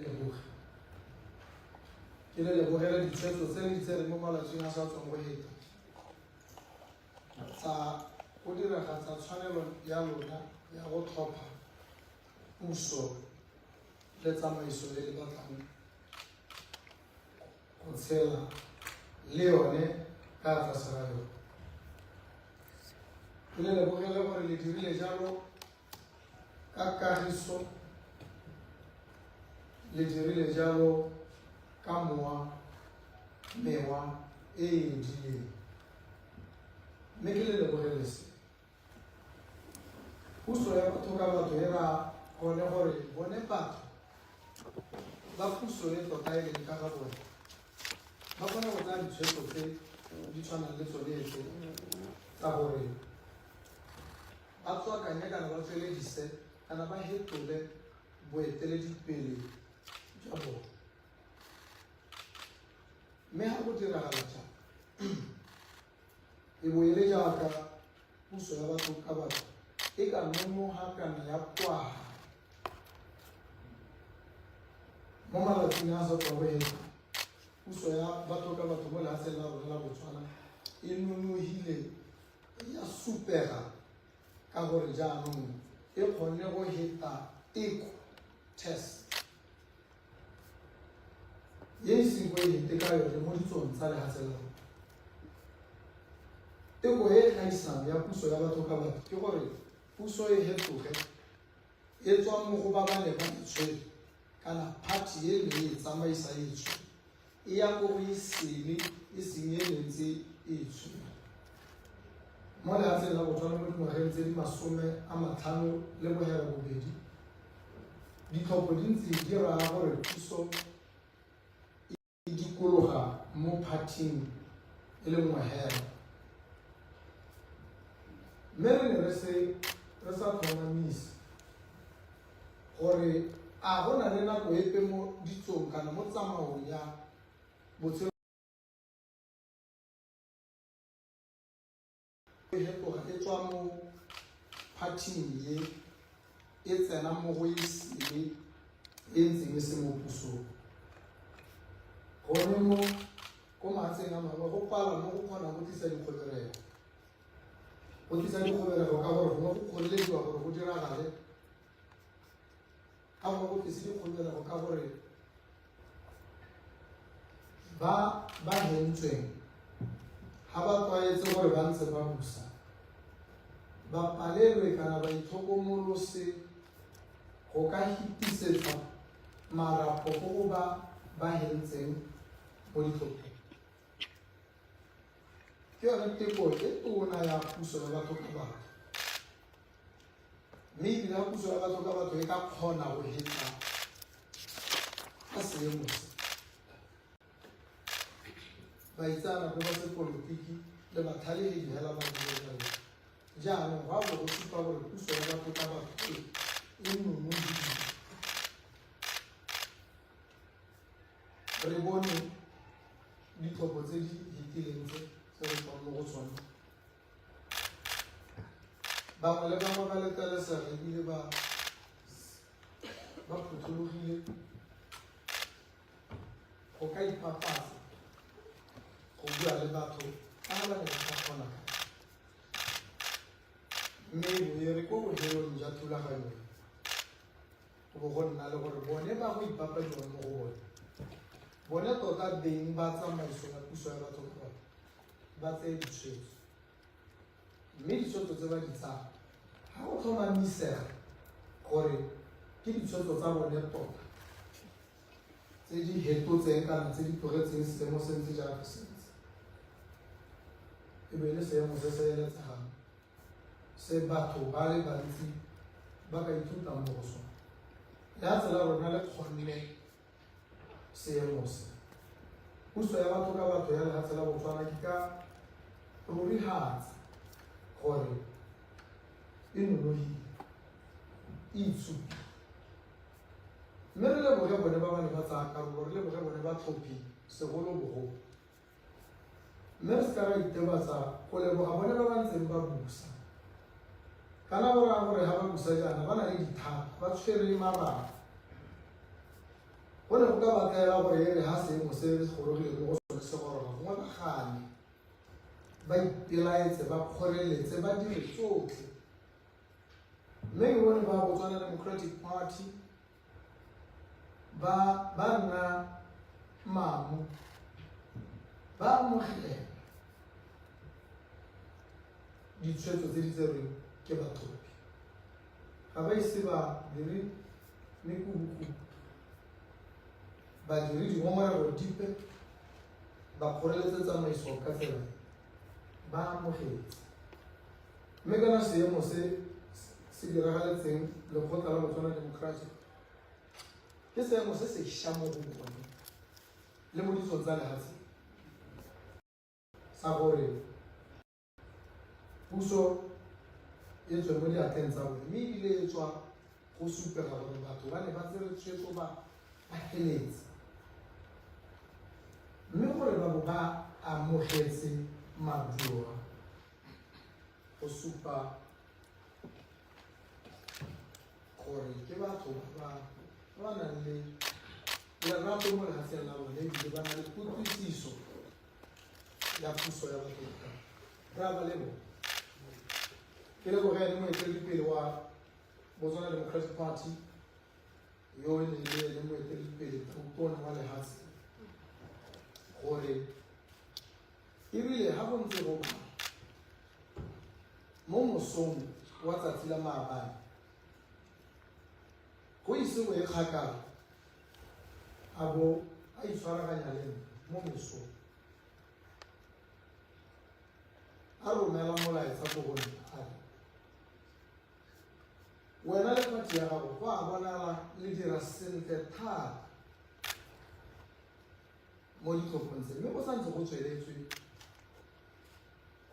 leboge. Ke le lebogela ditshwetso tse le tse mo malatsing a sa tswang go heta tsa go diragatsa tshwanelo ya lona ya go tlhopha puso le tsamaiso e le batlang go tshela le yone ka tlase ga yone. Ke le lebogele gore le dirile jalo ka kagiso, le dirile jalo ka mewa e e edileng. Mme ke le lebogele se puso ya batho ka batho e ra gone gore bone batho ba puso e tota e leng ka ga bone ba kgona go tsaya ditshwetso tse di tshwanang le tsone tse tsa gore ba tswakanye kana ba tsweledise kana ba hetole boeteledipele jwa bone. Mme ga go diragala jang e bo e le jaaka puso ya batho ka batho e ka nonoga kana ya kwaga mo malatsing a sa tswa go heta. Puso ya batho ka batho mo lefatsheng la rona la Botswana e nonogile ya supega ka gore jaanong e kgonne go heta teko test ye e seng go e hete ka yone mo ditsong tsa lefatshe la rona. Teko e e gaisang ya puso ya batho ka batho ke gore puso e hetoge e tswa mo go ba ba ne ba itshwere kana party e ne e tsamaisa e itshwere e ya go e sele e seng e ntse e itshwere. Mo lefatsheng la Botswana mo dingwageng tse di 52 ditlhopho di ntse di raya gore puso e dikologa mo partying e le nngwe hela. Mme re ne re sa tlhomamisa gore a go na le nako epe mo ditsong kana mo tsamaong ya botshelo e tswa mo partying e tsena mo go isele e ntseng e se mo pusong. Gone mo ko mafatsheng a mangwe go pala mo go kgona go tlisa dikgoberego. Go tlisa dikgoberego ka gore gongwe go kgolelediwa gore go diragale, ka gongwe go tlise dikgoberego ka gore ba hentsweng ga ba tlwaetse gore ba ntse ba busa ba palelwe kana ba itlhokomolose go ka hitisetsa marapo go ba hentseng mo ditlhopheng. Ke yone teko e tona ya puso ya batho ka batho. Mme ebile ya puso ya batho ka batho e ka kgona go heta ka seemo se. Baitseanape ba sepolotiki le bathalegedi hela ba direla jaanong ga bo go supa gore puso ya batho ka batho e nonofile. Re bone ditlhopho tse di hetileng tse re tswang mo go tsone. Bangwe le bangwe ba letelesega ebile ba phuthulogile go ka ipapatsa go bua le batho ka ba ne ba kgona. Mme e re ko bohelong ja thulaganyo go go nna le gore bone ba go ipapadiwa mo go bone. Bone tota beng ba tsamaiso ya puso ya batho ka batho ba tseye ditshwetso. Mme ditshwetso tse ba di tsaya ga go tlhomamisega gore ke ditshwetso tsa bone tota tse di hetotseng kana tse di tlogetseng seemo se ntse jaaka se ntse. E be le seemo se se eletsegang se batho ba le bantsi ba ka ithutang mo go sone. Ya tsela rona le kgonne seemo se. Puso ya batho ka batho ya lefatshe la Botswana ke ka rurihatsa gore e nonofile e itshupile. Mme re leboge bone ba ba ne ba tsaya karolo, re leboge bone ba tlhophi segolobogolo. Mme re se ka ra itebatsa go leboga bone ba ba ntseng ba busa. Kana go raya gore ga ba busa jaana ba na le dithata, ba tshwere mabaka. go ne go ka batlela gore e re ha seemo se se gorogile mo go sone se goroga gongwe ba gane ba ipelaetse ba kgoreletse ba dire tsotlhe mme ke bone ba Botswana Democratic Party ba nna mamu ba amogela ditshwetso tse di tserweng ke bathopi ga ba ise ba dire mekubuku ba dire dingongorego dipe ba kgoreletse tsamaiso ka tsela ba amogetse mme kana seemo se diragaletseng lekgotla la Botswana Democratic ke seemo se sešwa mo go bone le mo ditsong tsa lehatshe sa gore puso e tswe mo diatleng tsa bone mme ebile e tswa go supega gore batho ba ne ba tsere tshwetso ba feletse mme gore ba bo ba amogetse maduo go supa gore ke batho ba nang le lerato mo lehatsheng la bone ebile ba na le kutlwisiso ya puso ya batho ra ba le bone ke le bogele moeteledipele wa Botswana Democratic Party yo e ne le moeteledipele tona wa lehatshe gore ebile ha go ntse go mo mosong wa tsatsi la maabane go ise go e kgakala a bo a itshwaraganya le mo mesong a romela molaetsa go bone a re wena le pati ya gago go a bonala le dira sentle thata mo ditlhophong tse mme go santse go tsweletswe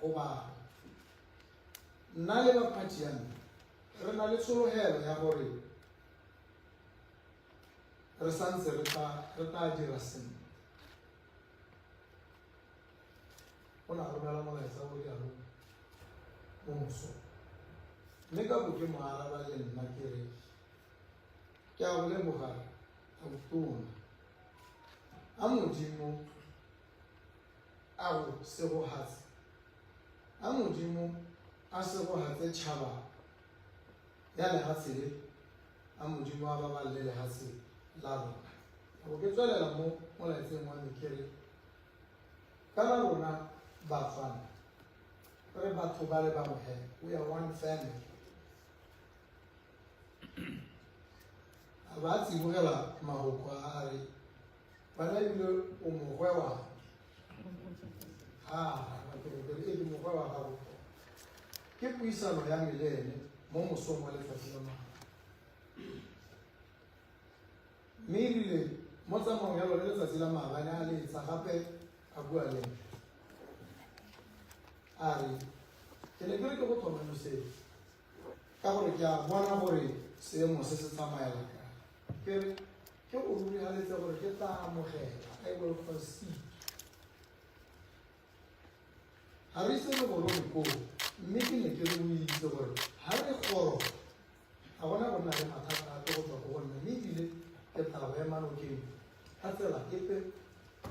go baga nna le baphathi ya me re na le tshologelo ya gore re santse re tla dira sentle go na romela molaetsa go dialo mo mosong mme ka bo ke mo araba le nna ke re ke a go leboga a botona a modimo a go segogatse a modimo a segogatse tšhaba ya lehatshe le a modimo a baballe lehatshe la rona go ke tswelela mo molaetseng wa me ke re ka la rona Batswana re batho ba le bangwe we are one family ba tsibogela mahoko a re bana ebile o mogwe wa e di mogwe wa gago ke puisano ya melene mo mosong wa letsatsi la maga mme ebile mo tsamaong ya lone letsatsi la maabane a letsa gape a bua le a re ke ne ke re ke go tlhomamisetse ka gore ke a bona gore seemo se se tsamaela ke re ke go rurigaletse gore ke tla amogela I will proceed ga re ise le gorong koo mme ke ne ke re o itse gore ga re goro ga gona go nna le mathata a ke go tswa go gonna mme ebile ke tla go ema nokeng ka tsela epe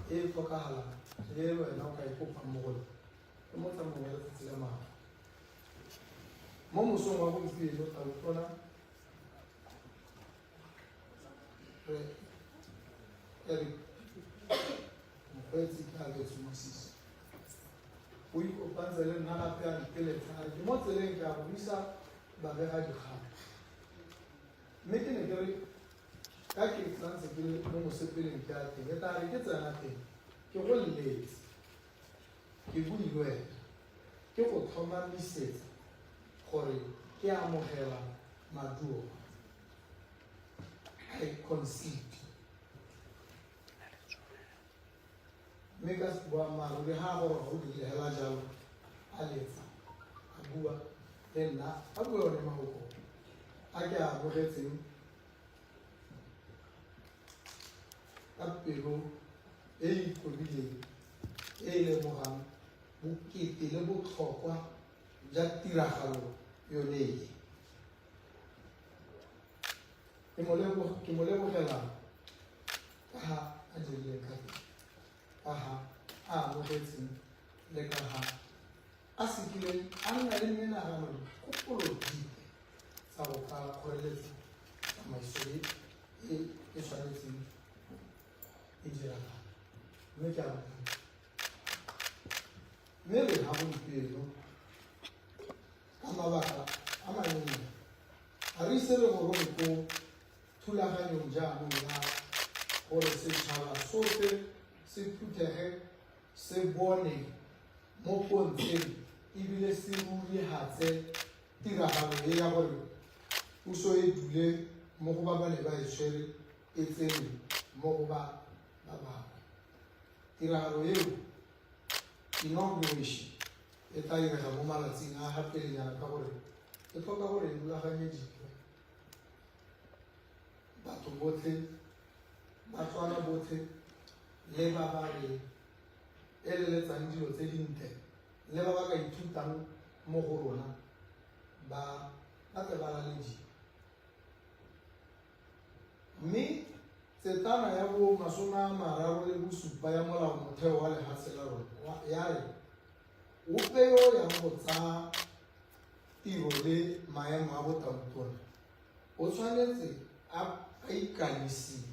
e tlhokagalang le wena o ka ikopang mo gone ke mo tsamong ya letsatsi la maga mo mosong wa gompieno ga o tona mokgweetsi ke a letso mosisi o ikopantse le nna gape a dikeletsa ke mo tseleng ke a buisa babega dikgang mme ke ne ke re ka ke tsantse ke le mo mosepeleng ke a teng e tla re ke tsena teng ke go leletse ke buile wena ke go tlhomamisetsa gore ke amogela maduo I concede mme ka boammaaruri ga gore ga o dirile hela jalo a letsa a bua le nna a bua yone mahoko a ke a amogetseng ka pelo e ikobileng e e lemogang bokete le botlhokwa ja tiragalo yone e ke mo lebogela ha a dirileng ka teng, ka ha a amogetseng le ka ha a sekileng a nna le menagano dikgopolo dipe tsa go ka kgoreletsa tsamaiso e tshwanetseng e diragala. Mme ke a botsa mme re ha gompieno ka mabaka a mannye ga re ise le gorong ko thulaganyong jaanong ya gore setšhaba sotlhe se phuthege se bone mo pontsheng ebile se rurigatse tiragalo e ya gore puso e dule mo go ba ba ne ba e tshwere e tsene mo go ba bangwe. Tiragalo eo inauguration e tla direga mo malatsing a gapelenyana ka gore e tlhoka gore e rulaganyediwe batho botlhe, Batswana botlhe le ba ba re eleletsang dilo tse dintle le ba ba ka ithutang mo go rona ba tle ba lalediwe. Mme tsetana ya bo 37 ya molao motheo wa lefatshe la rona ya re ope yo yang go tsaya tiro le maemo a botamotona o tshwanetse a ikanisiwa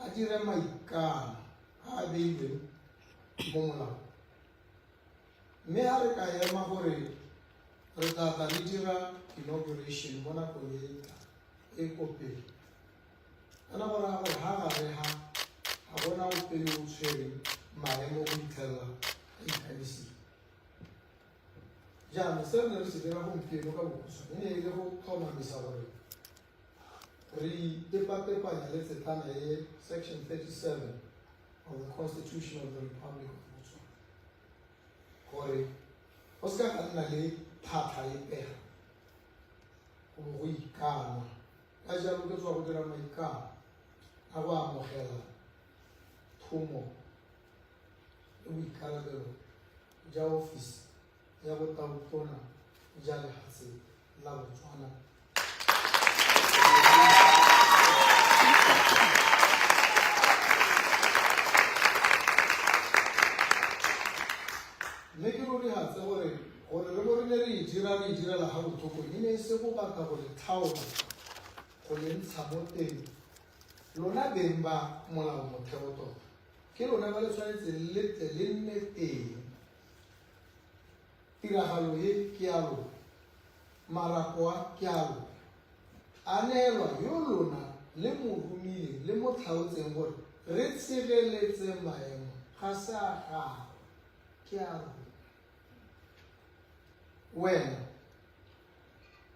a dire maikano a beilweng mo molao. Mme a re ka ema gore re tla le dira inauguration mo nakong e ko pele ana gore a gore ha gare ga bona o pele o tshwereng maemo go itlhelela a ikanisiwa. Jaanong se re ne re se dira gompieno ka bokhutshwane e ne e le go tlhomamisa gore re ipepapepanya le tsetana e section 37 of the Constitution of the Republic of Botswana gore go se ka nna le phata e pega go ikanwa ka jalo ke tswa go dira maikano a go amogela thomo le boikarabelo ja ofisi ya botamotona ja lefatshe la Botswana. Mme ke rurigatse gore re bo re ne re direla ga botlhoko e ne e se go batla gore tlhaola go le ntsha mo teng lona beng ba molao motheo tota ke lona ba le tshwanetse le tle le nne teng. Tiragalo e ke ya lona, marapo a ke ya lona, a neelwa yo lona le mo romileng le mo tlhaotseng gore re tshireletse maemo ga se a gago ke ya lona. Wena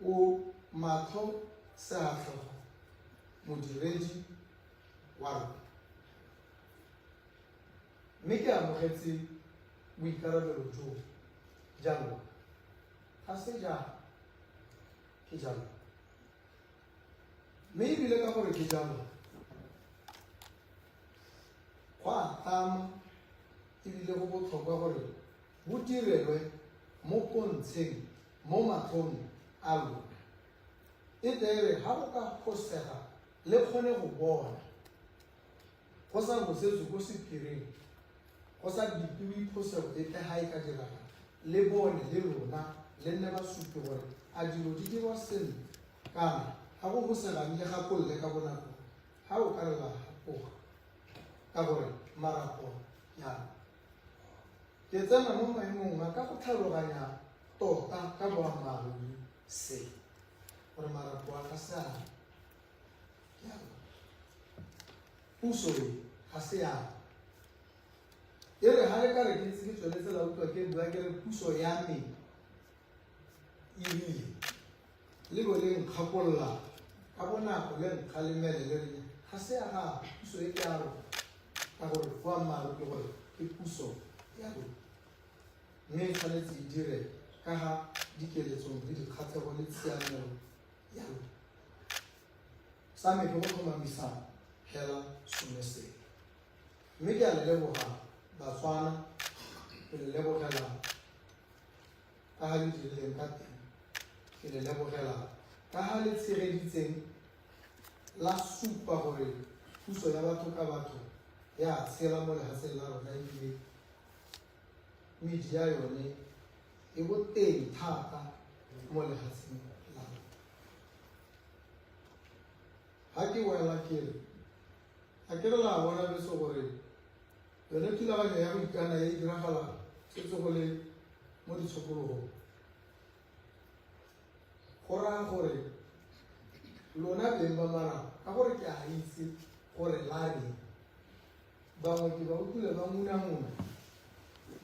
o matlho seatlhogo modiredi wa rona. Mme ke amogetse boikarabelo jo jalo ga se jalo ke jalo. Mme ebile ka gore ke jalo go a tama ebile go botlhokwa gore bo direlwe mo pontsheng mo matlhong a lona e tere ga go ka kgosega le kgone go bona go sa bosetswe ko sephiring go sa dipiwe phosego e tle ga e ka diragala le bone le lona le nne ba supe gore a dilo di dirwa sentle kana ga go bosegang le gakolle ka bonako ga o ka re la gapoga ka gore marapo ya ke tsena mo maemong a ka go tlhaloganya tota ka boammaaruri se gore marapo a ka se a puso ga se ya e re ga re ka re ke ntse ke tsweletse la utlwa ke bua ke re puso ya me ebile le bo le nkgakolola ka bonako le nkgalemele le re ga se ya ga puso e ke ya rona ka gore boammaaruri ke gore ke puso ya rona. Mme tshwanetse e dire ka ga dikeletsong le dikgatlhego le tshiamelo ya rona. Sa me ke go tlhomamisa hela someseng. Mme ke a le leboga Batswana ke le lebogela ka ga le dirileng ka teng, ke le lebogela ka ga le tshegeditseng la supa gore puso ya batho ka batho ya tshela mo lehatsheng la rona ebile media yone e bo teng thata mo lehatsheng la rona. Ha ke wela ke re a ke re la bona beso gore yone thulaganyo ya go ikana e diragala setse go le mo ditshokologong go raya gore lona beng ba marapo ka gore ke a itse gore la reng bangwe ke ba utlwile ba munamuna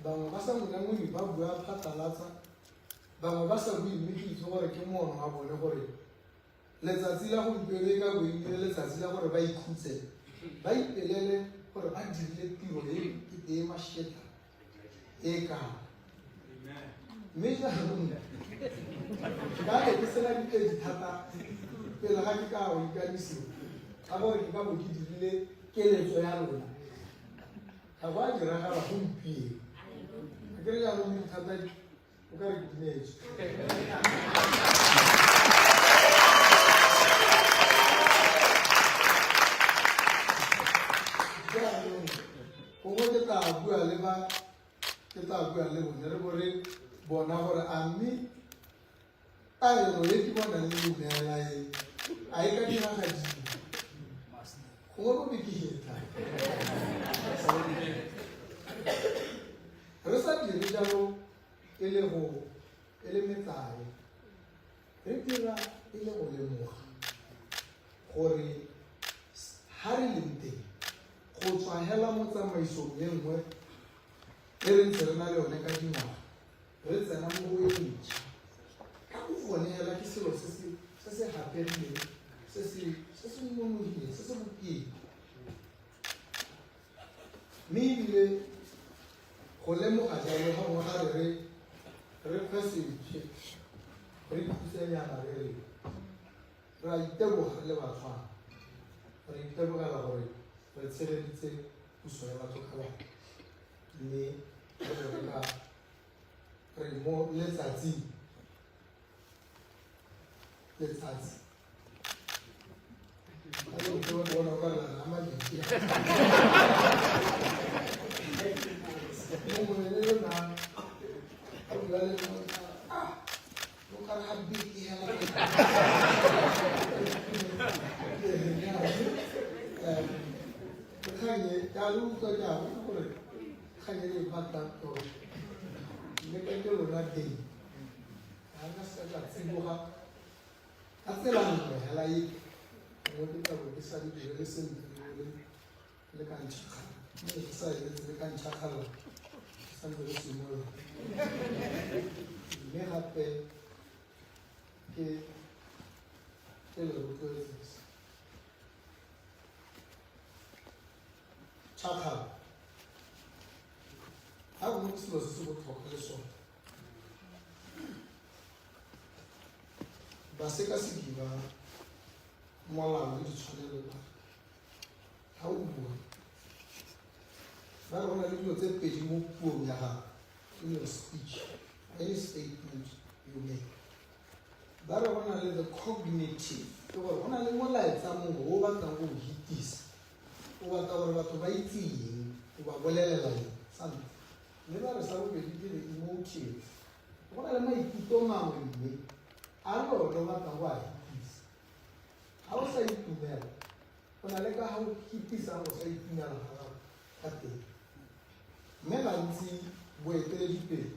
bangwe ba sa munamune ba bua phatlalatsa bangwe ba sa bue mme ke itse gore ke moono wa bone gore letsatsi la gompieno e ka boile letsatsi la gore ba ikhutse ba ipelele gore ba dirile tiro e masheta e kang mme jaanong ka ke sena dipedi thata pele ga ke ka go ikanisiwa ka gore ke ka bo ke dirile keletso ya lona ga go a diragala gompieno a ke re jaanong thata o ka re ke dinetse gongwe ke tla bua le bone re bore bona gore a mme taelo e ke bonang le neela e a e ka diragadile gongwe bo bekegeta re sa dire jalo e le metlae re dira e le go lemoga gore ha re leng teng go tswa hela mo tsamaisong e nngwe e re ntse re na le yone ka dingwaga re tsena mo go e ntšha ka go gone hela ke selo se se gaperileng se se nonofileng se se bokeng mme ebile go lemoga jalo ga ngwe gare re kgwesentšhe re thusenyana re a iteboga le Batswana re itebogela gore re tsheleditse puso ya batho ka batho mme re mo letsatsing a le go bona ka la mabedi mo le na a bua le lo ka ra biki ya kanye ya lu ka ja gore kanye le pata to me ka ke lona teng a ka se ka tsiboga a tsela nngwe hela e mo ke tla bo ke sa di dire se le ka ntšha mme ke sa le ka ntšha khala sa le se mo mme gape ke le rotloetsa Chakal. I will not see a civil proclamation. Baseka Sigiva, Mola, which is how would that one I will take page more poor in your speech, any statement you make. That one I let the cognitive, one I let one like some over than who he is. O batla gore batho ba itseng o ba bolelela something le ba re sa go be di emotive go na le maikutlo mangwe mme a lo lo batla go a hitisa ha o sa itumela go na le ka ha o hitisa go sa itumela ga teng mme bantsi boeteledipele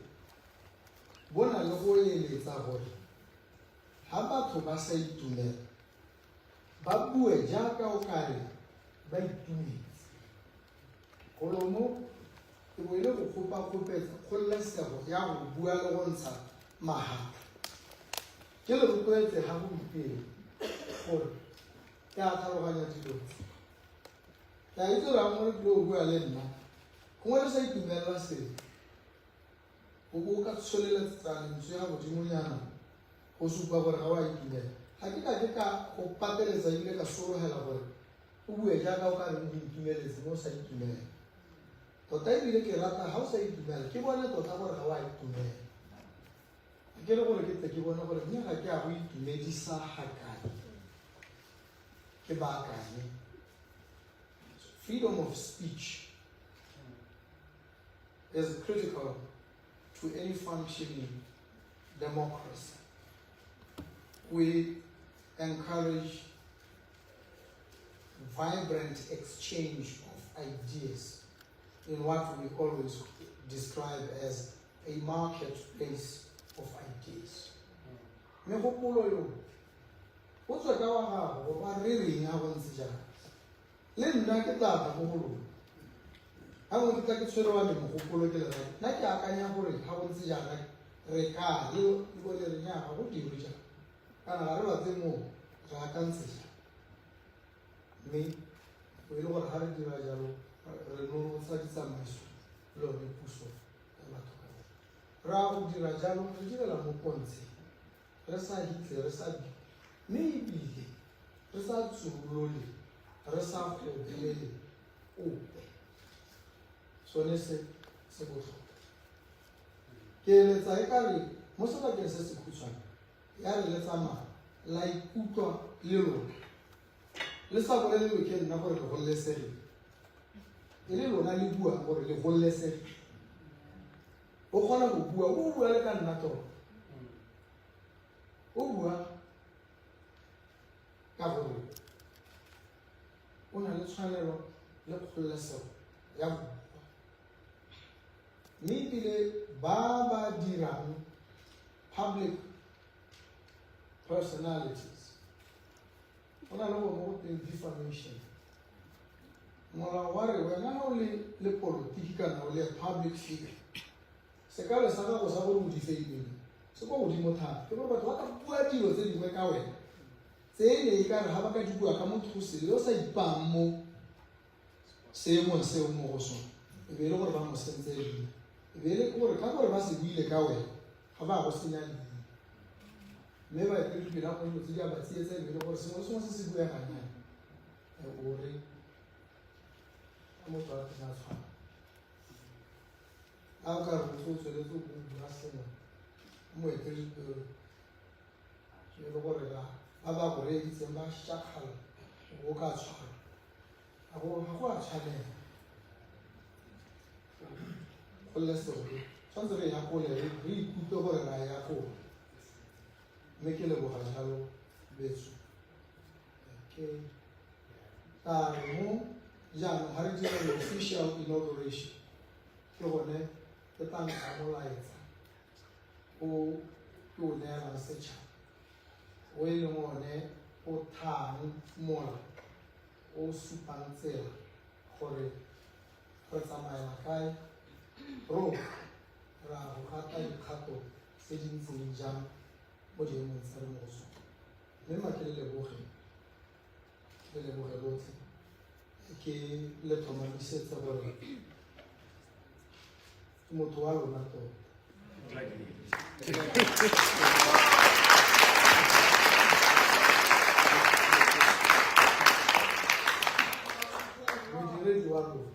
bo na le go eletsa gore ha batho ba sa itumela ba bue jaaka o kare ba itumetse golomo e boile go kgopetsa kgololesego ya go bua le go ntsha magaka ke le rotloetse ga gompieno gore ke a tlhaloganya dilo ke a itse ra mo le o bua le nna gongwe le sa itumelela selo o bo ka tsholeletsa lentswe ya godimonyana go supa gore ga o a itumela ga ke ka go pateletsa ebile ka sologela gore o bue jaaka o ka reng go itumeletse mo o sa itumela tota ebile ke rata ga o sa itumela ke bone tota gore ga o a itumela ke re gore ke tle ke bone gore mme ga ke a go itumedisa ga kae ke baakanye freedom of speech is critical to any functioning democracy. We encourage vibrant exchange of ideas in what we always describe as a marketplace of ideas. Megopolo yo, o tswa ka wa gago ba re reng a bontse jang. Le nna ke tla ba go rona. Ha mo tla ke tshwere wa le mogopolo ke le rata. Nna ke akanya gore ha bontse jang re ka le go le re nya go diro jang. Kana ga re batse mo ra ka ntse jang. Me o ile gore ha re dira jalo re no tsa ditsamaiso le re puso ya batho ka ra go dira jalo re direla mo pontse re sa hitle re sa bi mme ebile re sa tsurulole re sa gobelele ope sone se botlhokwa ke eletsa e kare mo sebakeng se se khutshwane ya re le tsamaya la ikutlwa le lona le sa bolelelwe ke nna gore le gollesegile e le lona le bua gore le gollesegile o kgona go bua le ka nna tota o bua ka gore o na le tshwanelo le kgololesego ya go bua mme ebile ba ba dirang public personalities o na le go mo teng defamation molao wa re wena o le politiki kana o le public figure se ka le sa gago sa gore o di faileng se go godimo thata ke gore batho ba ka bua dilo tse dingwe ka wena tse e ne e ka re ga ba ka di bua ka motho se yo sa ipang mo seemong seo mo go sone e be e le gore ba mo sentse leina e be e le gore ka gore ba se buile ka wena ga ba go senya leina mme ba e pela go tse di a ba tsietsa e be e le gore sengwe le sengwe se se bueganyana gore a motho a tena tshwana a o ka re motho o tsweletse go bua sengwe mo eteledipele e le gore ba ba go reeditseng ba šakgala go ka tshwara ga go a tshwanela kgololesego tshwanetse re yakole re ikutlwe gore ra yakola mme ke leboga jalo betso ke ka re mo jaanong ga re dira official inauguration ke gone ke tanka molaetsa o ke o neelang setšhaba o e leng one o thang mola o supang tsela gore re tsamaela kae ro ra go gata dikgato tse di ntseng jang mo diemong tsa re mo go sone mme make le leboge lotlhe ke le tlhomamisetse gore ke motho wa lona tota modiredi wa lona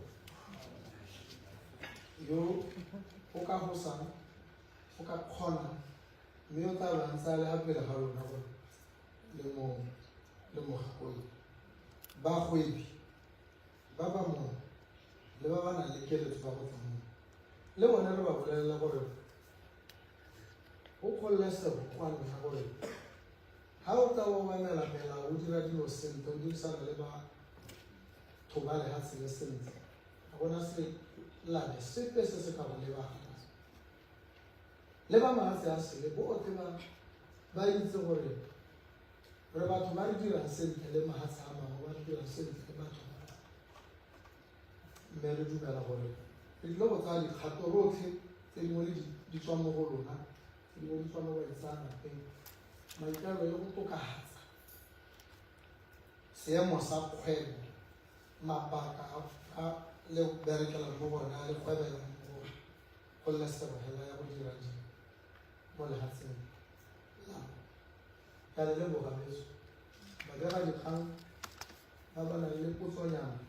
yo o ka gosang o ka kgona mme o tla bantsa le gapele ga lona gore le mogakolo bagwebi ba ba mo le ba ba nang le keletso ba go tsa mo le bone re ba bolelela gore o kgololesego kwa nna gore ga o tla o banela pela o dira dilo sentle o dirisana le batho ba lefatshe le sentle ga gona selane sepe se se ka go lebagana le ba mafatshe a sele botlhe ba itse gore re batho ba re dirang sentle le mafatshe a mangwe ba re dirang sentle le batho mme re dumela gore re tlile go tsaya dikgato rotlhe tse dingwe le di tswa mo go lona tse dingwe di tswa mo baitseanapeng maikarabelo le go tokafatsa seemo sa kgwebo mabaka a le berekelang mo bona a le kgwebelang mo go lesego hela ya go dira dilo mo lefatsheng la ka le leboga beso badira dikgang ba ba nang le potsonyana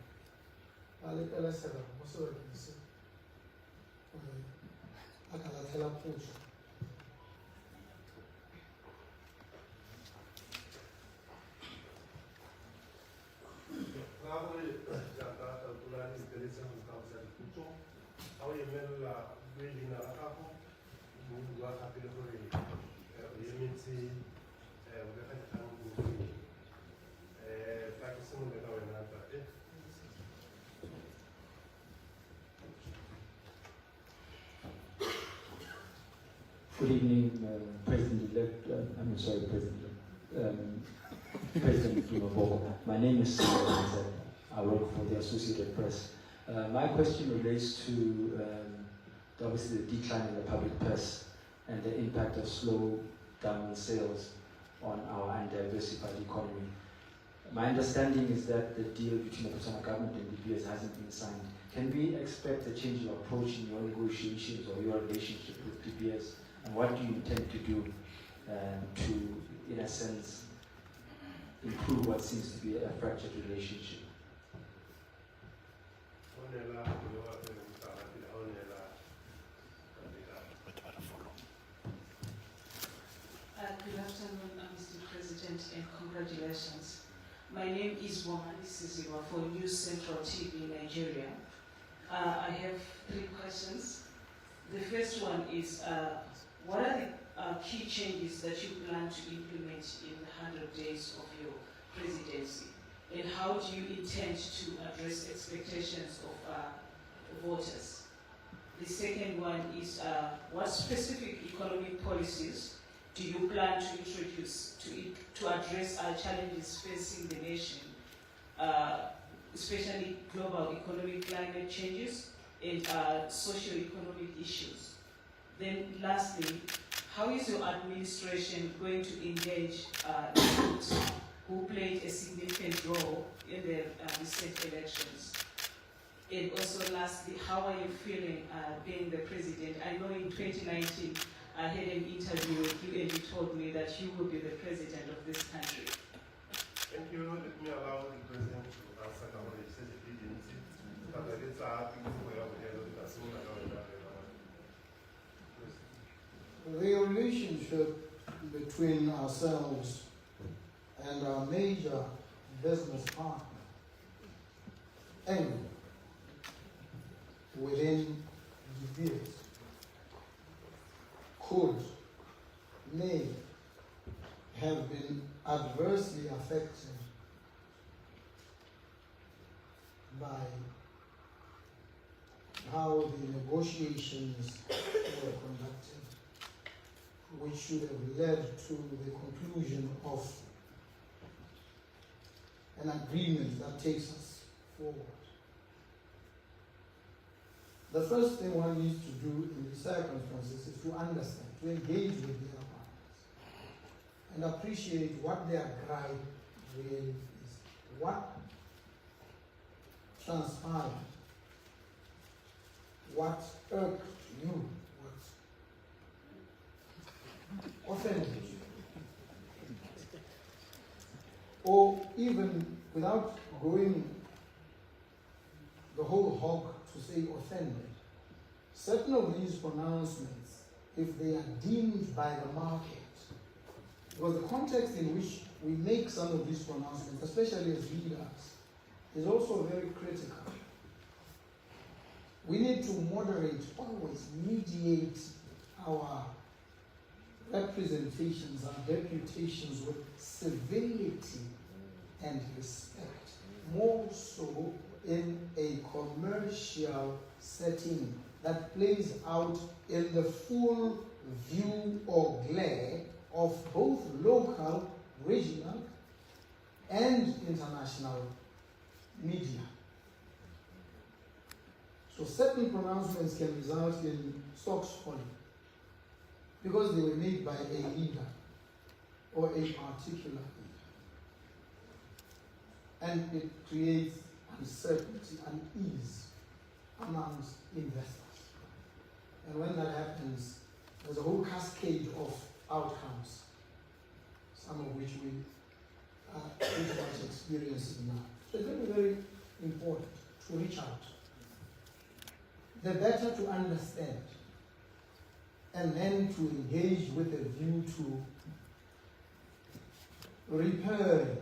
ba letelesega mo sebakeng se a ka latlhela potso Probably, Good evening, President-elect, President Duma Boko. My name is I work for the Associated Press. My question relates to obviously the decline in the public purse and the impact of slow down sales on our undiversified economy. My understanding is that the deal between the Botswana government and the BS hasn't been signed. Can we expect a change of approach in your negotiations or your relationship with DBS? And what do you intend to do to, in a sense, improve what seems to be a fractured relationship? Good afternoon, Mr. President, and congratulations. My name is Wamani Siziwa for News Central TV Nigeria. I have 3 questions. The first one is, what are the key changes that you plan to implement in the 100 days of your presidency? And how do you intend to address expectations of voters? The second one is, what specific economic policies do you plan to introduce to address our challenges facing the nation, especially global economic climate changes and socio-economic issues? Then lastly, how is your administration going to engage youths who played a significant role in the recent elections? And also lastly, how are you feeling being the president? I know in 2019, I had an interview with you and you told me that you will be the president of this country. Thank you. Let me allow the president to answer the one he said he didn't see. The relationship between ourselves and our major business partner and within the years may have been adversely affected by how the negotiations were conducted, which should have led to the conclusion of an agreement that takes us forward. The first thing one needs to do in these circumstances is to understand, to engage with the other partners and appreciate what their gripe really is, what transpired, what irked you, what offended you. Or even without going the whole hog to say offended, certain of these pronouncements, if they are deemed by the market, because the context in which we make some of these pronouncements, especially as leaders, is also very critical. We need to moderate, always mediate our representations, our deputations with civility and respect, more so in a commercial setting that plays out in the full view or glare of both local, regional, and international media. So certain pronouncements can result in stocks falling because they were made by a leader or a particular leader. And it creates uncertainty, unease amongst investors. And when that happens, there's a whole cascade of outcomes, some of which we are pretty much experiencing now. So it's very, very important to reach out. The better to understand and then to engage with a view to repair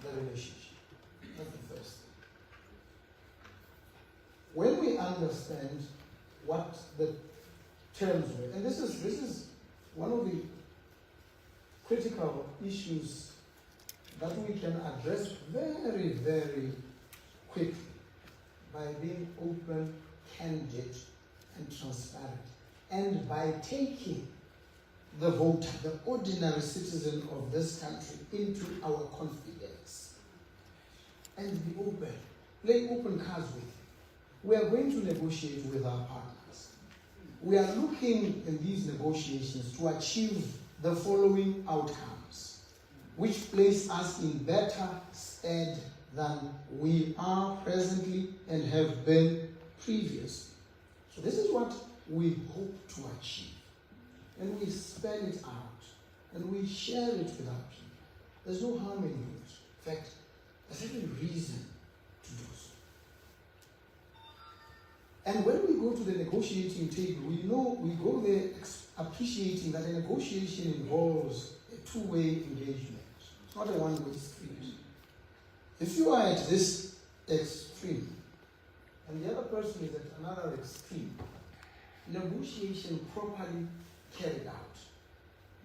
the relationship. That's the first thing. understand what the terms were. And this is one of the critical issues that we can address very, very quickly by being open, candid, and transparent. And by taking the voter, the ordinary citizen of this country, into our confidence. And be open. Play open cards with it. We are going to negotiate with our partners. We are looking in these negotiations to achieve the following outcomes, which place us in better stead than we are presently and have been previously. So this is what we hope to achieve. And we spell it out. And we share it with our people. There's no harm in it. In fact, there's every reason to do so. And when we go to the negotiating table, we know we go there appreciating that a negotiation involves a two-way engagement. It's not a one-way street. If you are at this extreme, and the other person is at another extreme, negotiation properly carried out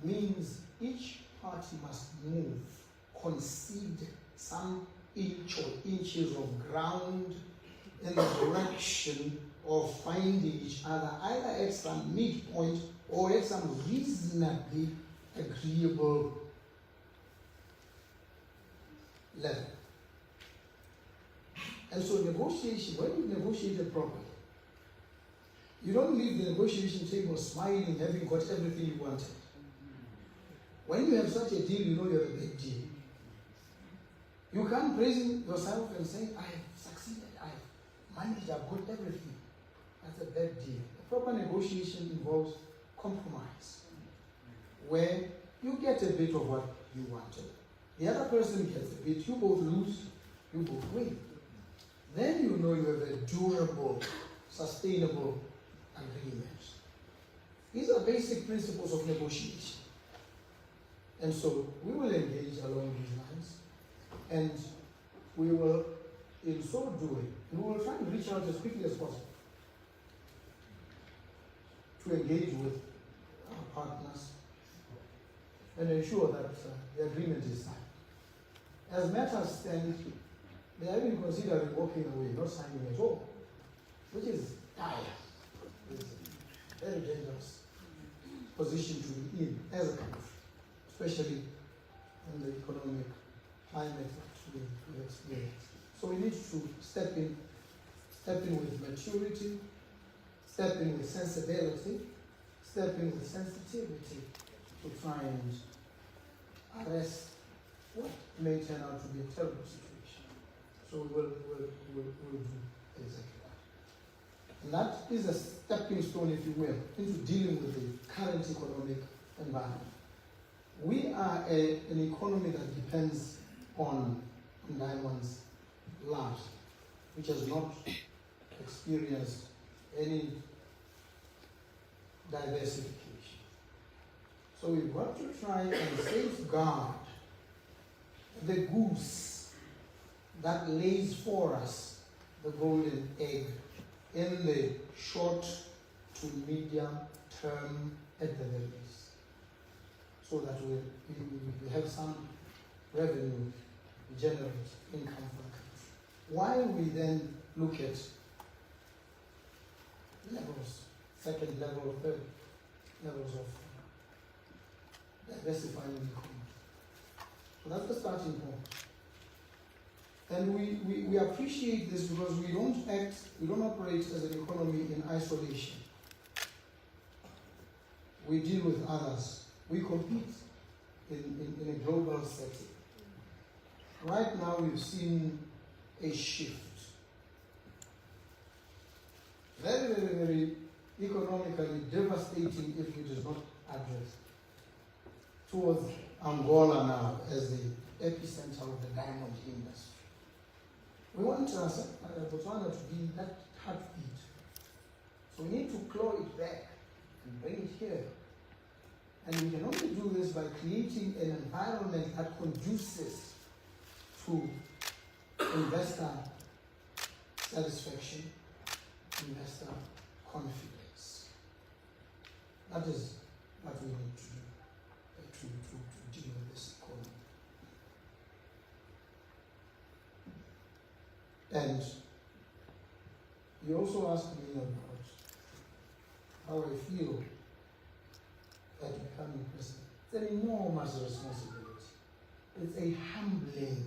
means each party must move, concede some inch or inches of ground in the direction of finding each other either at some midpoint or at some reasonably agreeable level. And so negotiation, when you negotiate it properly, you don't leave the negotiation table smiling, having got everything you wanted. When you have such a deal, you know you have a big deal. You can't praise yourself and say, I have succeeded, I have managed, I've got everything. That's a bad deal. A proper negotiation involves compromise, where you get a bit of what you wanted. The other person gets a bit, you both lose, you both win. Then you know you have a durable, sustainable agreement. These are basic principles of negotiation. And so we will engage along these lines, and we will, in so doing, we will try and reach out as quickly as possible to engage with our partners and ensure that the agreement is signed. As matters stand, they are even considering walking away, not signing at all, which is dire. It's a very dangerous position to be in as a country, especially in the economic climate that we experience. So we need to step in with maturity, step in with sensibility, step in with sensitivity to try and arrest what may turn out to be a terrible situation. So we'll do exactly that. And that is a stepping stone, if you will, into dealing with the current economic environment. We are an economy that depends on diamonds largely, which has not experienced any diversification. So we've got to try and safeguard the goose that lays for us the golden egg in the short to medium term at the very least, so that we have some revenue, generate income for the country. While we then look at levels, second level, third levels of diversifying the economy. So that's the starting point. And we appreciate this because we don't operate as an economy in isolation. We deal with others. We compete in a global setting. Right now we've seen a shift. Very, very, very economically devastating if it is not addressed, towards Angola now as the epicenter of the diamond industry. We want Botswana to be that heartbeat. So we need to claw it back and bring it here. And we can only do this by creating an environment that conduces to investor satisfaction, investor confidence. That is what we need to do to deal with this economy. And you also asked me about how I feel at becoming president. It's an enormous responsibility. It's a humbling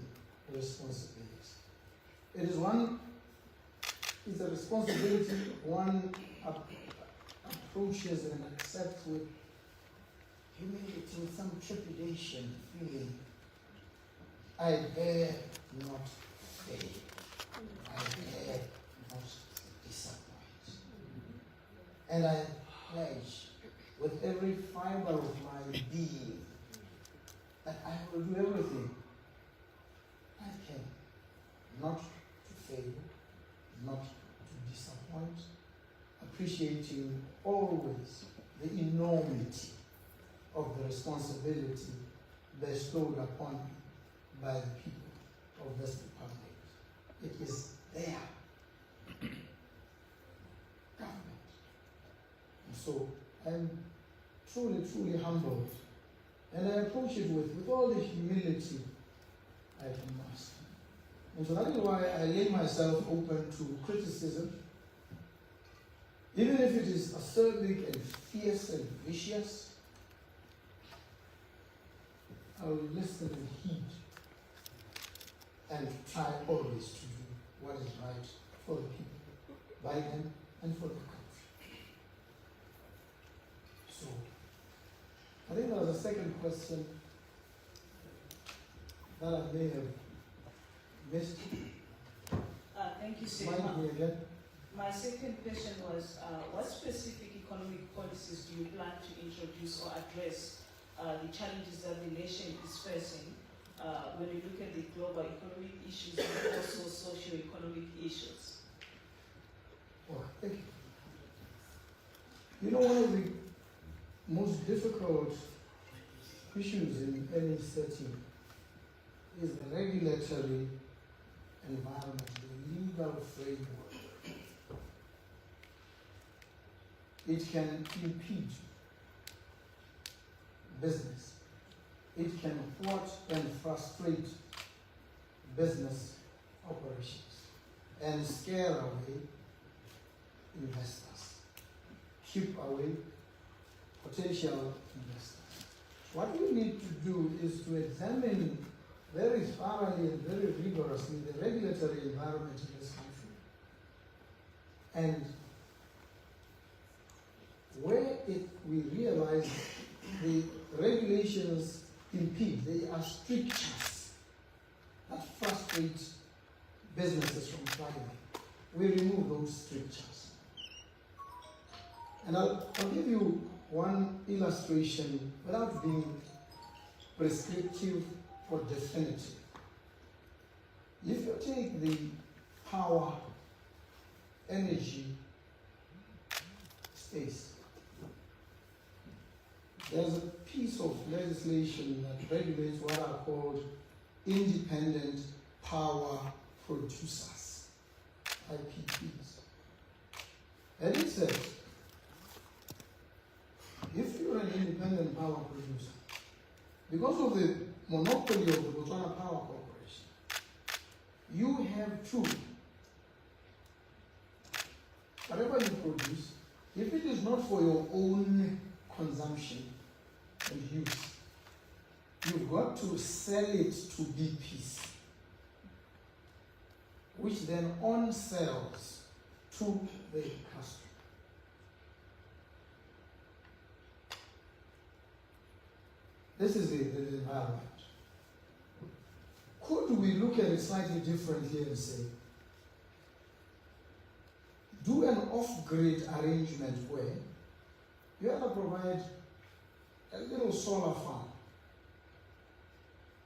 responsibility. It's a responsibility one approaches and accepts with humility, with some trepidation, feeling, I dare not fail. I dare not disappoint. And I pledge with every fiber of my being that I will do everything I can not to fail, not to disappoint, appreciating always the enormity of the responsibility bestowed upon me by the people of this republic. It is their government. And so I'm truly, truly humbled. And I approach it with all the humility I can muster. And so that is why I lay myself open to criticism, even if it is acerbic and fierce and vicious. I will listen and heed and try always to do what is right for the people, by them, and for the country. So, I think there was a second question that I may have missed. Thank you, sir. Mind me again. My second question was, what specific economic policies do you plan to introduce or address the challenges that the nation is facing when you look at the global economic issues and also socio-economic issues? Oh, thank you. You know, one of the most difficult issues in any setting is the regulatory environment, the legal framework. It can impede business. It can thwart and frustrate business operations and scare away investors, keep away potential investors. What we need to do is to examine very thoroughly and very rigorously the regulatory environment in this country, and where we realize the regulations impede, they are strictures that frustrate businesses from thriving, we remove those strictures. And I'll give you one illustration without being prescriptive or definitive. If you take the power, energy space, there's a piece of legislation that regulates what are called independent power producers, IPPs. And it says, if you're an independent power producer, because of the monopoly of the Botswana Power Corporation, you have to, whatever you produce, if it is not for your own consumption and use, you've got to sell it to BPs, which then on-sells to the customer. This is the environment. Could we look at it slightly differently and say, do an off-grid arrangement where you have to provide a little solar farm,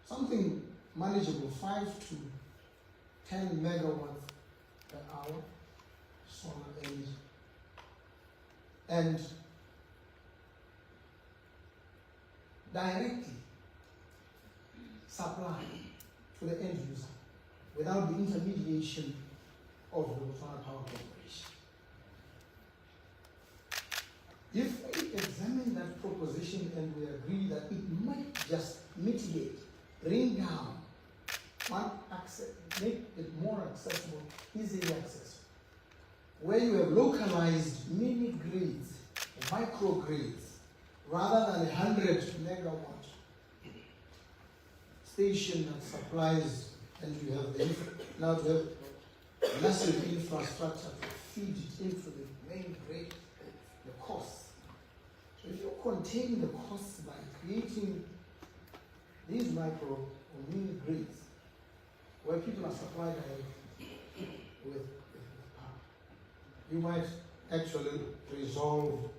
something manageable, 5 to 10 megawatts per hour solar energy, and directly supply to the end user without the intermediation of the Botswana Power Corporation. If we examine that proposition and we agree that it might just mitigate, bring down one access, make it more accessible, easily accessible, where you have localized mini grids, micro grids, rather than 100 megawatt station that supplies, and you have now to have massive infrastructure to feed it into the main grid, the costs. So if you contain the costs by creating these micro or mini grids, where people are supplied with power, you might actually resolve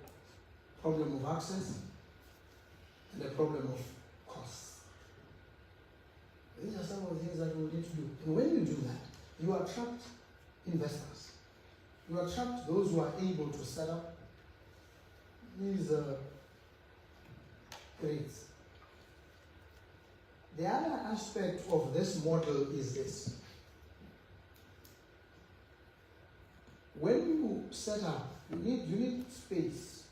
problem of access and the problem of costs. These are some of the things that we need to do. And when you do that, you attract investors. You attract those who are able to set up these grids. The other aspect of this model is this. When you set up, you need space,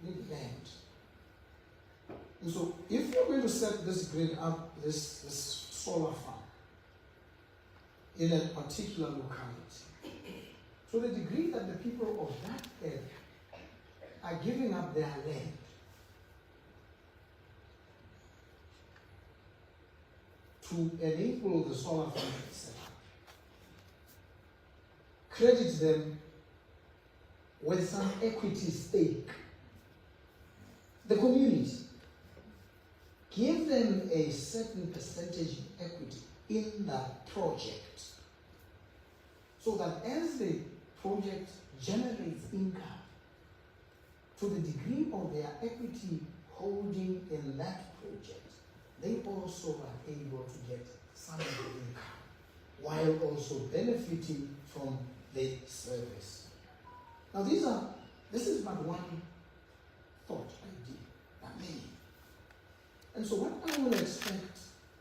you need land. And so if you're going to set this grid up, this solar farm, in a particular locality, to the degree that the people of that area are giving up their land to enable the solar farm to be set up, credit them with some equity stake. The community, give them a certain percentage equity in that project, so that as the project generates income, to the degree of their equity holding in that project, they also are able to get some of the income, while also benefiting from the service. Now this is but one thought idea, not many. And so what I will expect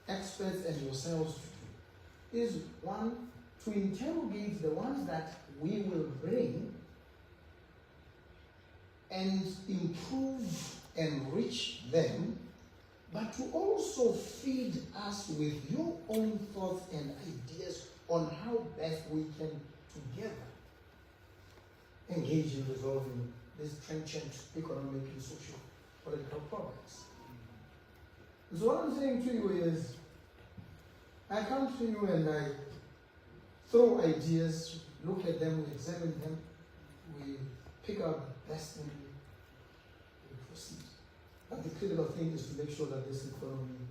experts and yourselves to do is, one, to interrogate the ones that we will bring and improve, enrich them, but to also feed us with your own thoughts and ideas on how best we can together engage in resolving these trenchant economic and social political problems. So what I'm saying to you is, I come to you and I throw ideas, look at them, we examine them, we pick out the best and we proceed. But the critical thing is to make sure that this economy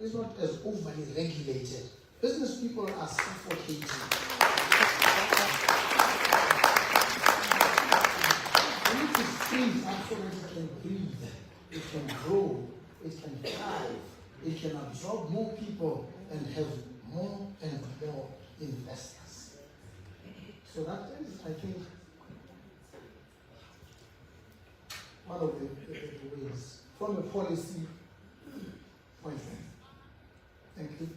is not as overly regulated. Business people are suffocating. We need to freeze up so that it can breathe, it can grow, it can thrive, it can absorb more people and have more and more investors. So that is, I think, one of the ways from a policy point of view. Thank you.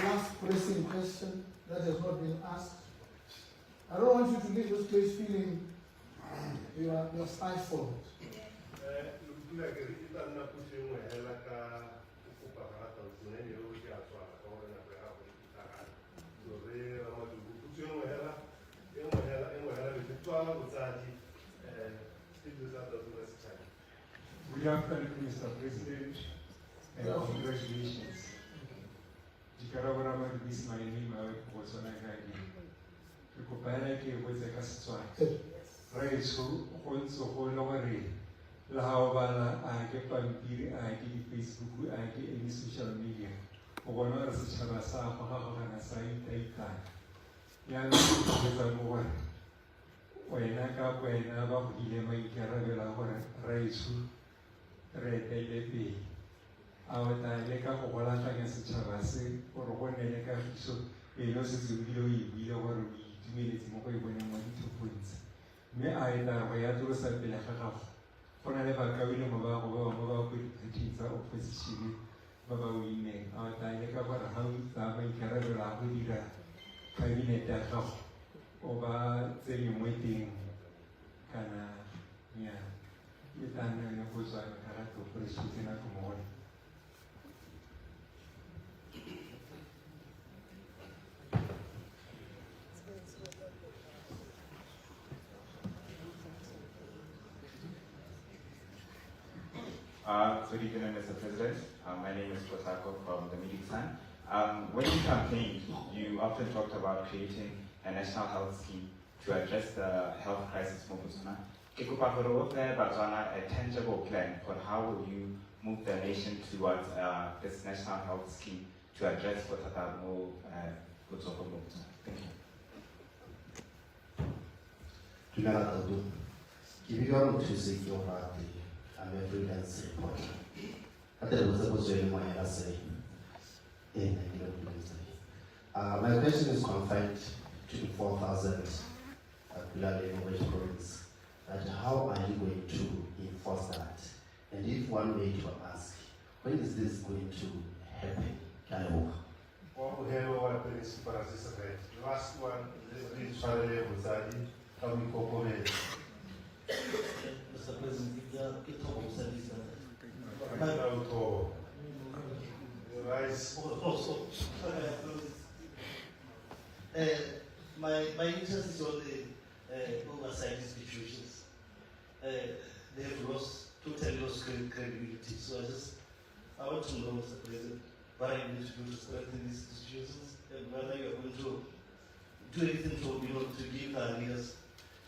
Last pressing question that has not been asked. I don't want you to leave this place feeling you are stifled. Good afternoon, Mr. President, and congratulations. Jikarabara this my name, I work for Botswana Constitution. Right, so also hold over La Havana, I get Pampiri, I get Facebook, I get any social media. Or one other such as a Safa and a sign take time. Young people more. When I got when I got my caravella raise red LP. Our Leka or Walata against Chavase, or one Leka, so a losses will be over to me, it's more when I want 2 points. May I now wear to a certain for I never go in about with the opposition, Baba winning. Our Leka, what a house, that my caravella will be a cabinet that off. o ba tse dingwe teng kana nnyaa e tla nna le go tswa ka rata gore se tsena go mogone. Good evening, Mr. President. My name is Kotako from the Media Sun. When you campaigned, you often talked about creating a national health scheme to address the health crisis for Botswana. Ke kopa gore o fe Botswana a tangible plan for how will you move the nation towards this national health scheme to address bothata mo Botswana. Thank you. I'm a freelance reporter. My question is confined to the 4,000 Inauguration province. How are you going to enforce that? And if one may to ask, when is this going to happen? The last one is Mr. President, my interest is on the oversight institutions. They have totally lost credibility. So I want to know, Mr. President, what I need to do to strengthen these institutions and whether you are going to do anything to give our leaders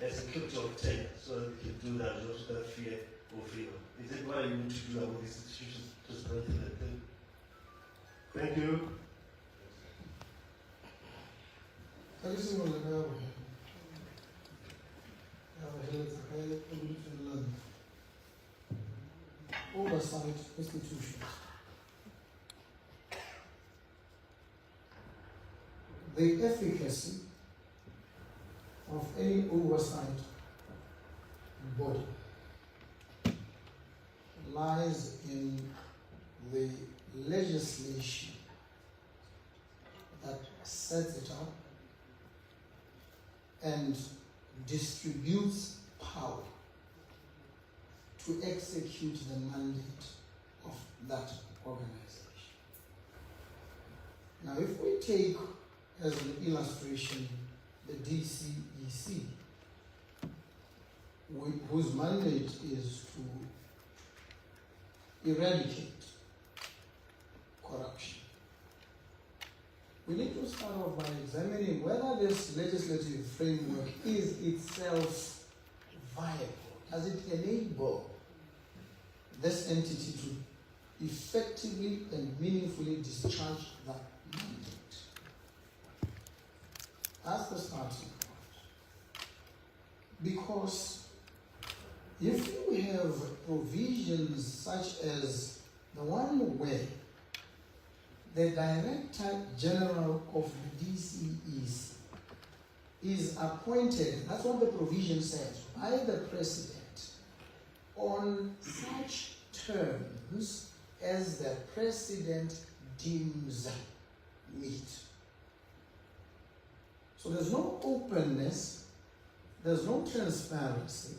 a security of tenure so that they can do their jobs without fear or favor. Is it what you need to do about these institutions to strengthen them? Thank you. Oversight institutions. The efficacy of any oversight body lies in the legislation that sets it up and distributes power to execute the mandate of that organization. Now, if we take as an illustration the DCEC, whose mandate is to eradicate corruption, we need to start off by examining whether this legislative framework is itself viable. Does it enable this entity to effectively and meaningfully discharge that mandate? That's the starting point. Because if you have provisions such as the one where the Director General of the DCEC is appointed, that's what the provision says, by the President on such terms as the President deems meet. So there's no openness, there's no transparency,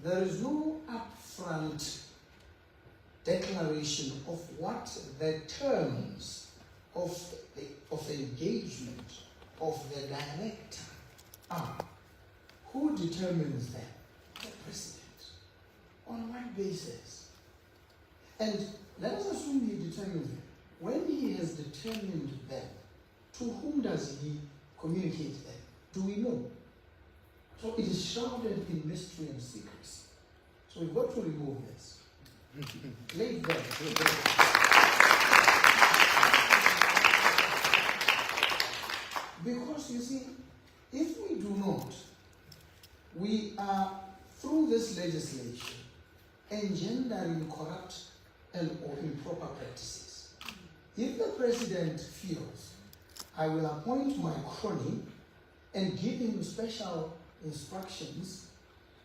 there is no upfront declaration of what the terms of engagement of the director are. Who determines them? The President. On what basis? And let us assume he determines them. When he has determined them, to whom does he communicate them? Do we know? So it is shrouded in mystery and secrecy. So we've got to remove this. Leave them. Because you see, if we do not, we are, through this legislation, engendering corrupt and or improper practices. If the President feels, I will appoint my crony and give him special instructions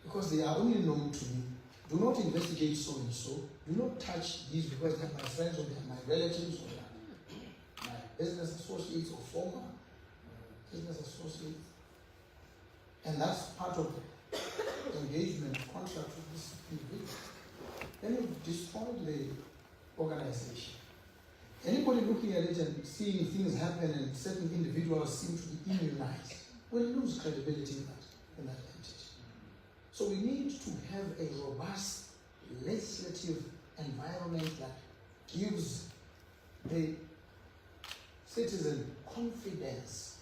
because they are only known to me. Do not investigate so and so. Do not touch these because they are my friends or they are my relatives or they are my business associates or former business associates. and that's part of the engagement contract with this individual, then you've destroyed the organization. Anybody looking at it and seeing things happen and certain individuals seem to be immunized will lose credibility in that entity. So we need to have a robust legislative environment that gives the citizen confidence.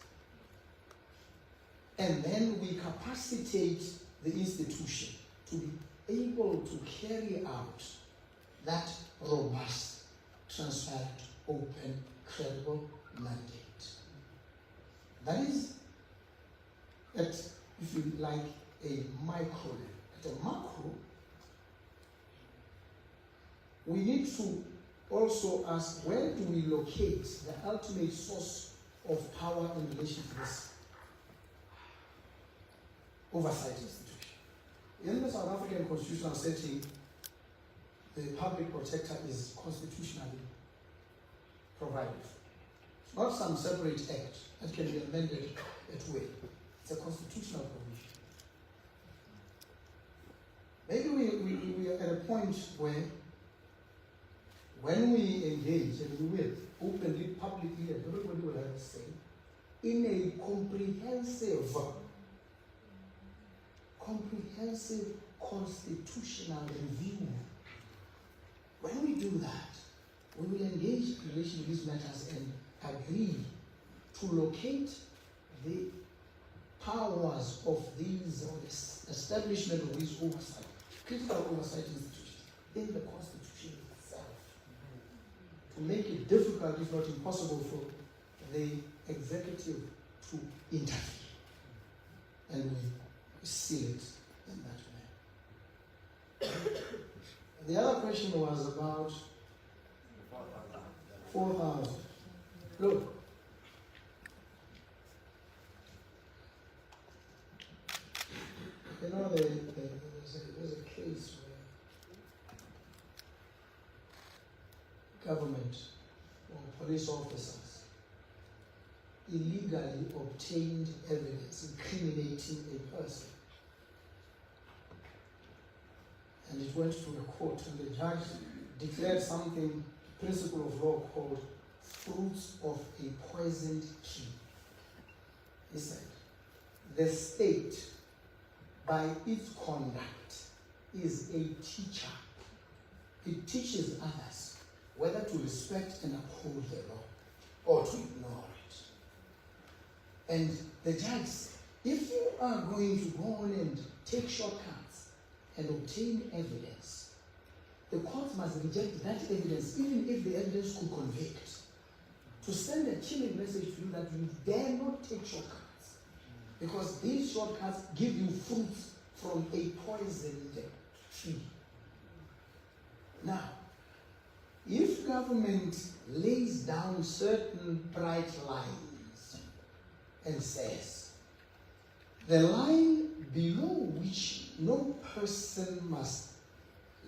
And then we capacitate the institution to be able to carry out that robust, transparent, open, credible mandate. That is, at, if you like, a micro level. At a macro, we need to also ask, where do we locate the ultimate source of power in relation to this oversight institution? In the South African constitutional setting, the public protector is constitutionally provided for. It's not some separate act that can be amended at will. It's a constitutional provision. Maybe we are at a point where, when we engage, and we will, openly, publicly, and everybody will have a say, in a comprehensive constitutional review. When we do that, we will engage in relation to these matters and agree to locate the powers of these, or the establishment of these oversight, critical oversight institutions in the Constitution itself, to make it difficult, if not impossible, for the executive to interfere. And we seal it in that way. The other question was about 4,000. Look, you know, there's a case where government or police officers illegally obtained evidence incriminating a person. And it went to a court, and the judge declared something, principle of law, called fruits of a poisoned tree. He said, the state, by its conduct, is a teacher. It teaches others whether to respect and uphold the law or to ignore it. And the judge said, if you are going to go on and take shortcuts and obtain evidence, the court must reject that evidence, even if the evidence could convict, to send a chilling message to you that you dare not take shortcuts, because these shortcuts give you fruits from a poisoned tree. Now, if government lays down certain bright lines and says, the line below which no person must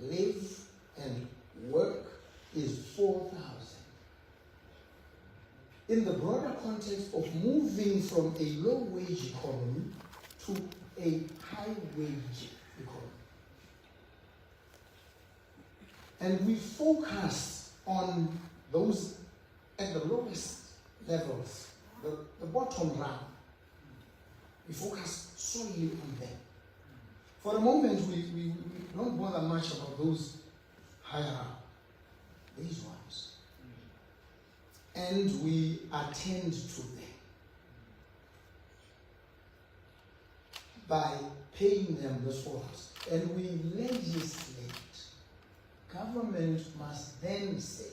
live and work is 4,000. In the broader context of moving from a low-wage economy to a high-wage economy. And we focus on those at the lowest levels, the bottom rung. We focus solely on them. For a moment, we don't bother much about those higher up, these ones. And we attend to them by paying them the source. And we legislate. Government must then say,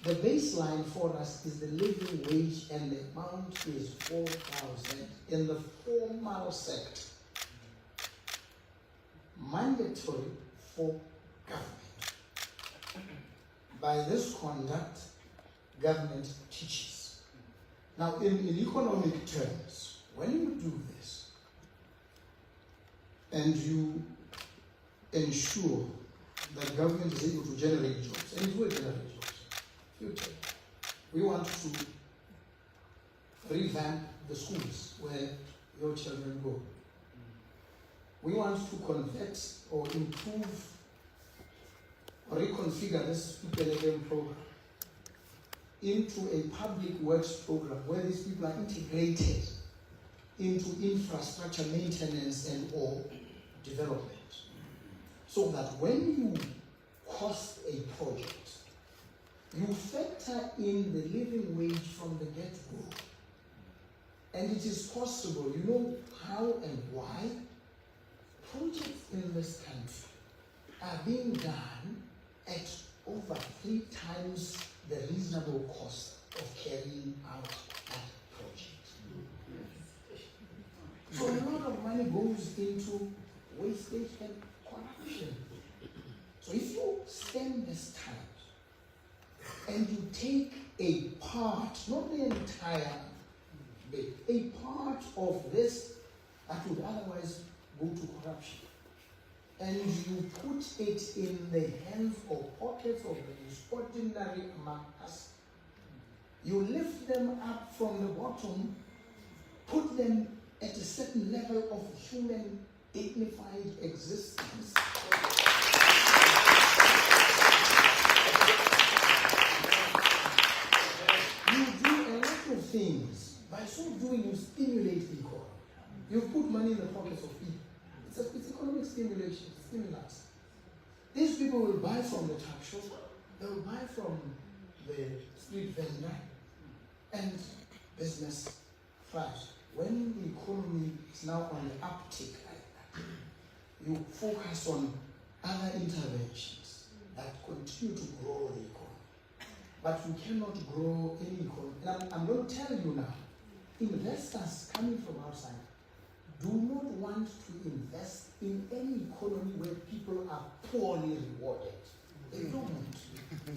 the baseline for us is the living wage, and the amount is 4,000 in the formal sector. Mandatory for government. By this conduct, government teaches. Now, in economic terms, when you do this, and you ensure that government is able to generate jobs, and it will generate jobs, future. We want to revamp the schools where your children go. We want to convert or improve or reconfigure this PPLM program into a public works program where these people are integrated into infrastructure maintenance and or development. So that when you cost a project, you factor in the living wage from the get-go. And it is possible, you know how and why projects in this country are being done at over 3 times the reasonable cost of carrying out that project. So a lot of money goes into wastage and corruption. So if you spend this time and you take a part, not the entire bit, a part of this that would otherwise go to corruption, and you put it in the hands or pockets of the most ordinary among us, you lift them up from the bottom, put them at a certain level of human dignified existence. You do a lot of things. By so doing, you stimulate the economy. You put money in the pockets of people. It's economic stimulation, stimulus. These people will buy from the tuck shop, they will buy from the street vendor, and business thrives. When the economy is now on the uptick like that, you focus on other interventions that continue to grow the economy. But you cannot grow any economy. And I'm going to tell you now, investors coming from outside do not want to invest in any economy where people are poorly rewarded. They don't want to.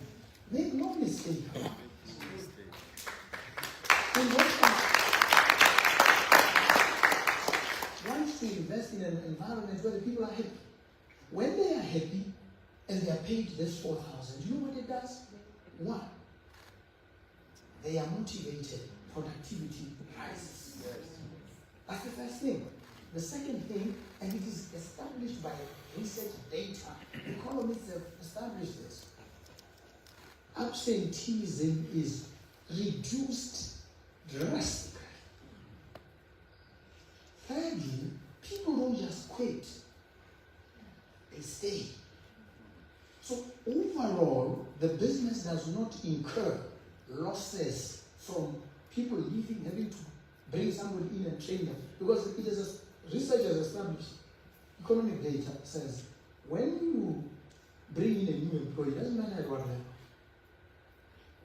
Make no mistake. Investors want to invest in an environment where the people are happy. When they are happy and they are paid this 4,000, you know what it does? One, they are motivated, productivity rises. That's the first thing. The second thing, and it is established by research data, economists have established this. Absenteeism is reduced drastically. Thirdly, people don't just quit, they stay. So overall, the business does not incur losses from people leaving, having to bring somebody in and train them. Because it is research has established, economic data says, when you bring in a new employee, it doesn't matter at what level.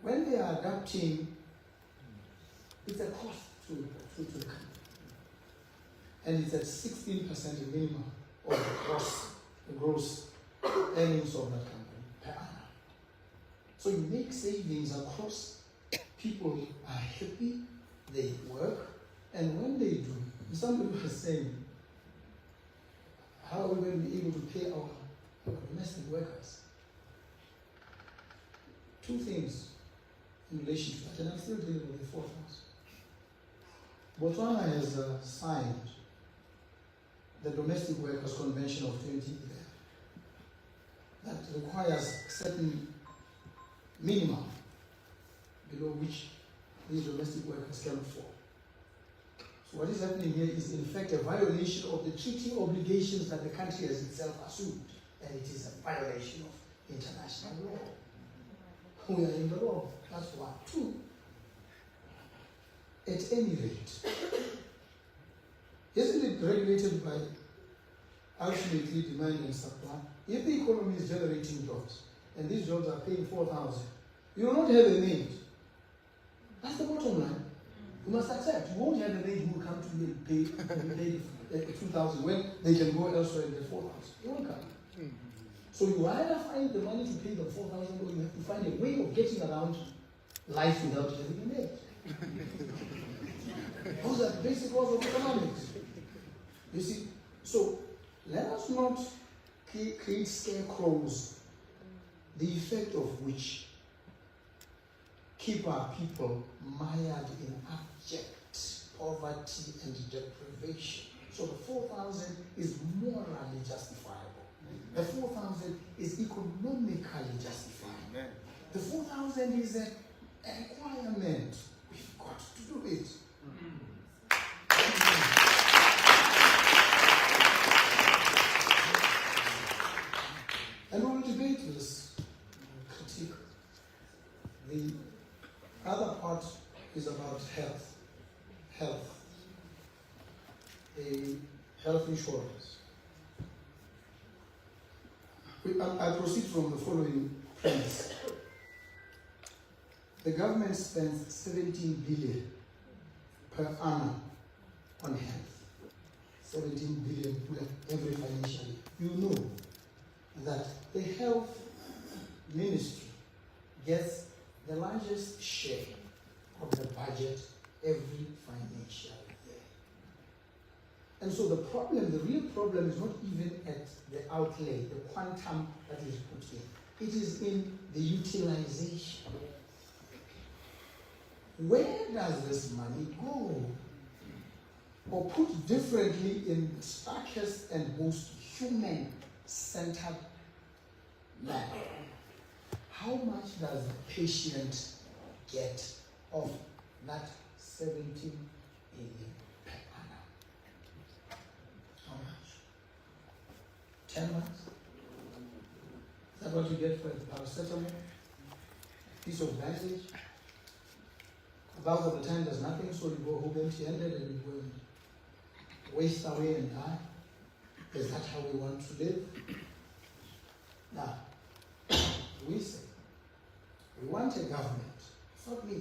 When they are adapting, it's a cost to the company. And it's at 16% minimum of the gross earnings of that company per annum. So you make savings across, people are happy, they work, and when they do, somebody was saying, how are we going to be able to pay our domestic workers? Two things in relation to that, and I'm still dealing with the fourth one. Botswana has signed the Domestic Workers Convention of 2011 that requires certain minimum below which these domestic workers cannot fall. So what is happening here is in fact a violation of the treaty obligations that the country has itself assumed, and it is a violation of international law. We are in the law, that's one. Two, at any rate, isn't it regulated by ultimately demand and supply? If the economy is generating jobs, and these jobs are paying 4,000, you will not have a maid. That's the bottom line. You must accept. You won't have a maid who will come to you and pay 2,000 when they can go elsewhere and get 4,000. You won't come. So you either find the money to pay them 4,000, or you have to find a way of getting around life without having a maid. Those are the basic laws of economics. You see, so let us not create scarecrows, the effect of which keep our people mired in abject poverty and deprivation. So the 4,000 is morally justifiable. The 4,000 is economically justifiable. The 4,000 is a requirement. We've got to do it. And we'll debate this critique. The other part is about health. Health insurance. I proceed from the following premise. The government spends 17 billion per annum on health. 17 billion every financial year. You know that the health ministry gets the largest share of the budget every financial year. And so the real problem is not even at the outlay, the quantum that is put in. It is in the utilization. Where does this money go? Or put differently, in the starkest and most human-centered manner, how much does the patient get of that 17 billion per annum? How much? 10 months? Is that what you get for a paracetamol? Piece of bandage? About of the time there's nothing, so you go home empty-handed and you go and waste away and die. Is that how we want to live? Now, we say, we want a government, it's not me.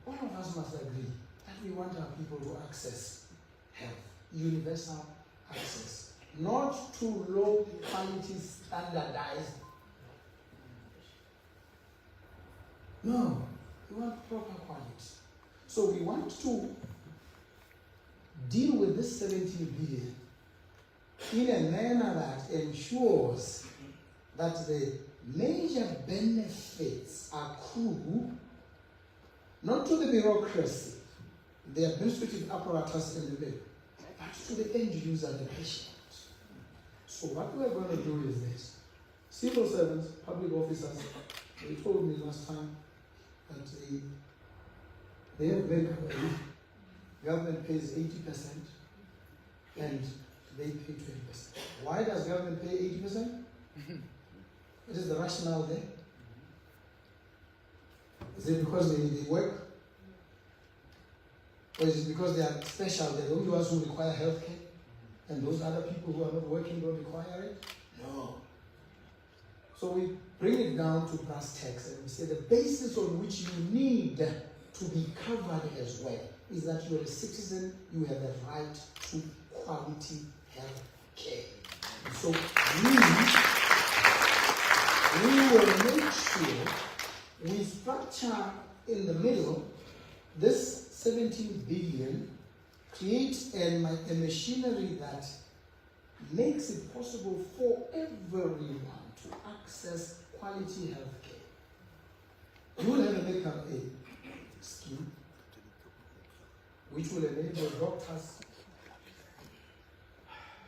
All of us must agree that we want our people to access health, universal access, not too low quality standardized. No, we want proper quality. So we want to deal with this 17 billion in a manner that ensures that the major benefits accrue not to the bureaucracy, the administrative apparatus in the middle, but to the end user, the patient. So what we're going to do is this. Civil servants, public officers, they told me last time that they have very good. Government pays 80% and they pay 20%. Why does government pay 80%? What is the rationale there? Is it because they work? Or is it because they are special, they're the only ones who require health care? And those other people who are not working don't require it? No. So we bring it down to brass tacks and we say the basis on which you need to be covered as well is that you're a citizen, you have the right to quality health care. And so we will make sure we structure in the middle this 17 billion, create a machinery that makes it possible for everyone to access quality health care. You will have a medical aid scheme which will enable doctors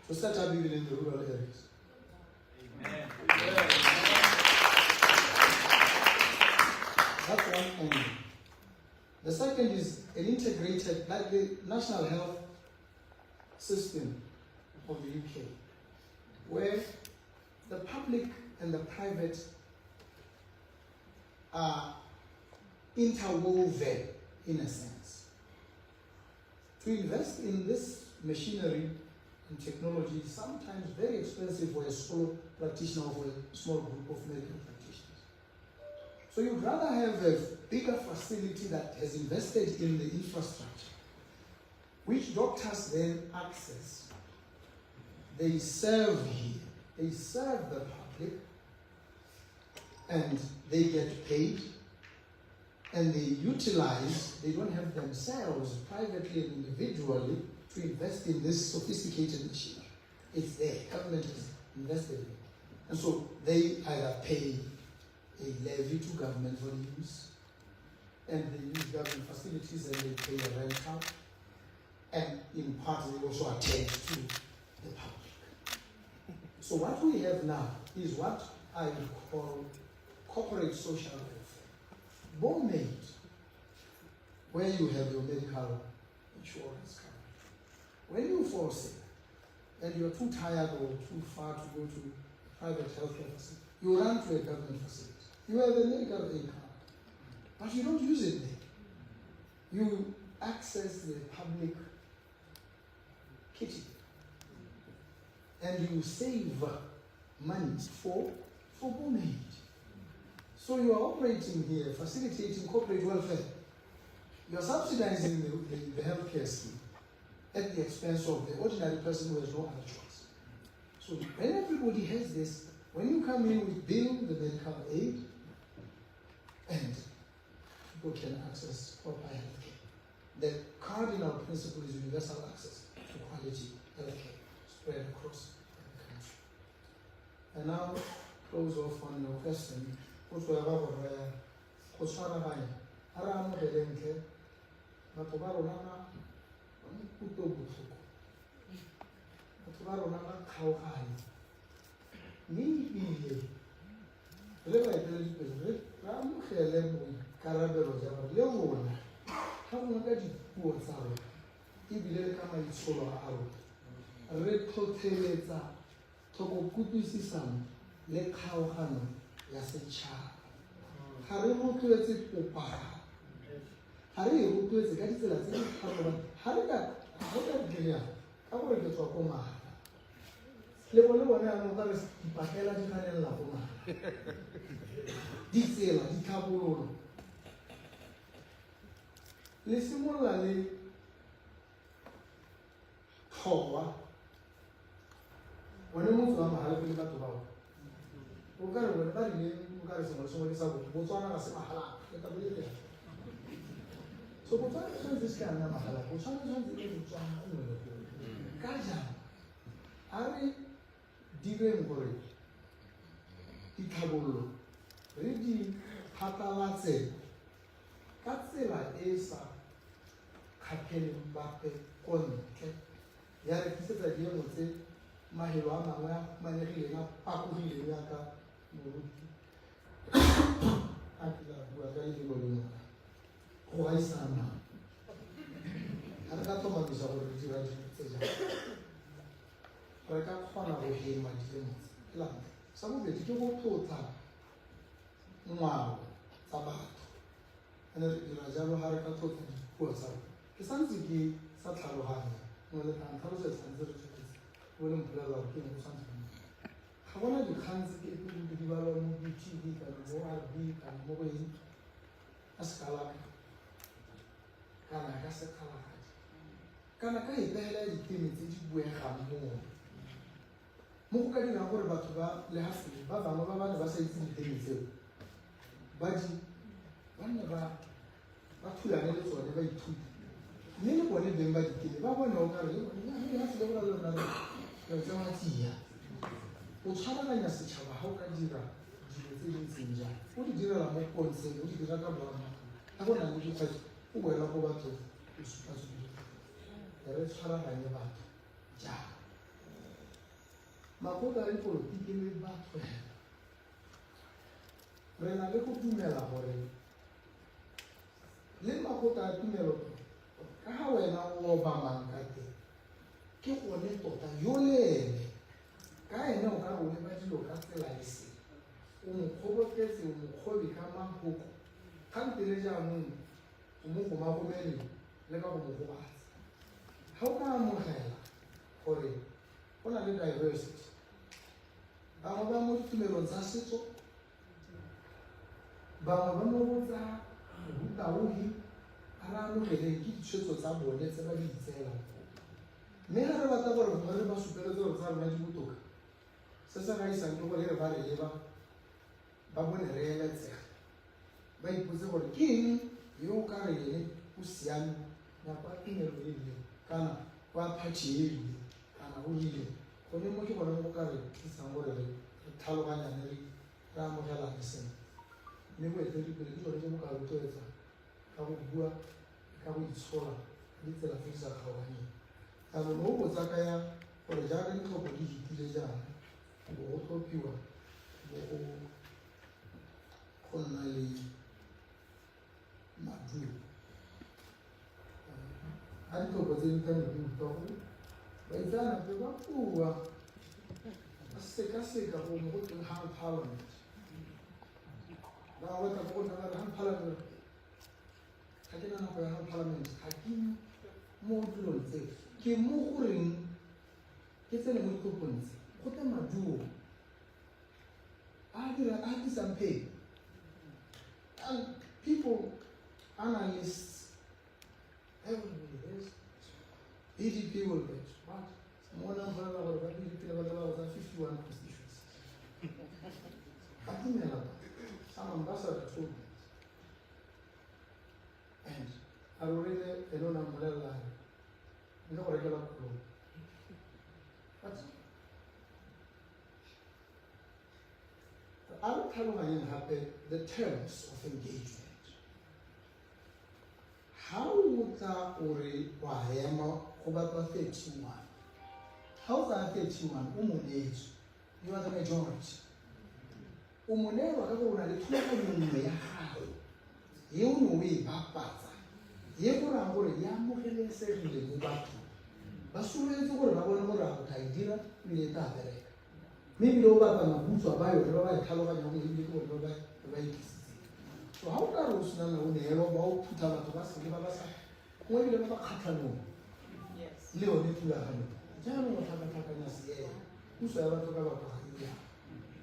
to set up even in the rural areas. Amen. That's one angle. The second is an integrated, like the national health system of the UK, where the public and the private are interwoven in a sense. To invest in this machinery and technology is sometimes very expensive for a solo practitioner or for a small group of medical practitioners. So you'd rather have a bigger facility that has invested in the infrastructure, which doctors then access. They serve here, they serve the public, and they get paid, and they utilize, they don't have themselves privately and individually to invest in this sophisticated machinery. It's there, government has invested in it. And so they either pay a levy to government for use, and they use government facilities and they pay a rental, and in part they also attend to the public. So what we have now is what I would call corporate social welfare, bone-made, where you have your medical insurance coverage. When you fall sick and you're too tired or too far to go to a private healthcare facility, you run to a government facility. You have a medical aid card, but you don't use it there. You access the public kitty and you save money for bone-made. So you are operating here, facilitating corporate welfare. You are subsidizing the healthcare scheme at the expense of the ordinary person who has no other choice. So when everybody has this, when you come in with bill, the medical aid, and people can access proper healthcare. The cardinal principle is universal access to quality healthcare spread across the country. And now, close off on your question. So Botswana transition na mahala, Botswana transition Botswana kaja, ari dire ngore, itabolo, redi hatalatse, katsela esa, kapele mbape konke, yare kiseta diye mote, mahelo amanga, manekile na pakuhile yaka muruti, akila buagai di bolong. Why sana? Harga to mabisa berjira saja. Mereka kena berhenti macam ni. Sama betul juga total. Mau sabat. Anda raja lo harga total kuasa. Kesan segi satu hari. Mula antara sesanjur sesanjur. Belum berlalu kita kesan. Kawan ada kan segi itu di bawah mobil TV kan, mau RB kan, mau ini. Askala. Kana kasa kala kaji. Kana kai behela jitimiti jibuwe hamu. Muku kadi na ngore batu ba le hafi ba ba ba ba sa jitimiti. Baji bana ba tula ne le tsone ba itu. Nini ko ne bemba dikile ba bona o kare ni hafi le bona lona le tsama tia. O tshwana ka nyase tshaba ha o ka dira dilo tse tsinja. O di dira la mo konse, o di dira ka bona. Ha bona le ditshwa Uwela ko batho o supa supa. Re tshwaraganye batho jaaka. Makgotla a dipolotiki le batho re na le go dumela gore le makgotla a tumelo ka ga wena o obamang ka teng ke gone tota yo leele ka ene o ka re o leba dilo ka tsela e se o mo kgoboketse o mo kgobi ka mafoko kgante le jaanong Umuko makomeli le ka go mogobatsa. Ha o ka amogela gore go na le diversity. Bangwe ba mo ditumelong tsa setso, bangwe ba mo botsa botaohi, a re amogele ke ditshwetso tsa bone tse ba di itseela. Mme ga re batla gore re ba supeletse gore tsa rona di botoka, se se gaisang ke gore re ba re leba ba bone re eletsega. Ba ipotse gore ke eng yo ka re ene o siame na kwa tumelo e ile kana kwa party e ile kana o ile go ne mo ke bona go ka re tsang gore re tlhaloganya le ra mo gela ke seng mme go etsa dipele ke tsone tse mo ka rotloetsa ka go bua ka go itshola di tsela tse di sa kgaoganeng. Jaanong mo botsa ka ya gore jaaka ditlhopho di fetile jaana bo go tlhophiwa bo go nna le maduo. Ha ditlhopho tse di ka maduo ka gore baitsanape ba bua ba sekaseka go mo go teng hang parliament. Ba batla go nna le hang parliament. Ga ke nana go ya hang parliament ga ke mo dilong tse ke mo goreng ke tsene mo dikopong tse go teng maduo a disang pay. And people, analysts, everybody is BDP will bet. What? More than BDP was 51 constituencies. Some ambassador told me. And I already know umbrella. No regular club. But I don't have the terms of engagement. How would that Wahema over 31? How's that 31? Umunage, you are the majority. Umunero, I go on a little you know, we back. You go around with a young woman saying, you go back to. But soon as you go around more out, I didn't really that. Maybe over a boots or buy a color and you go over the way. So how does Nana about 2 to us give us a when you never cut a room? Yes. Leo Nicola. General what happened as the air. Whosoever talk about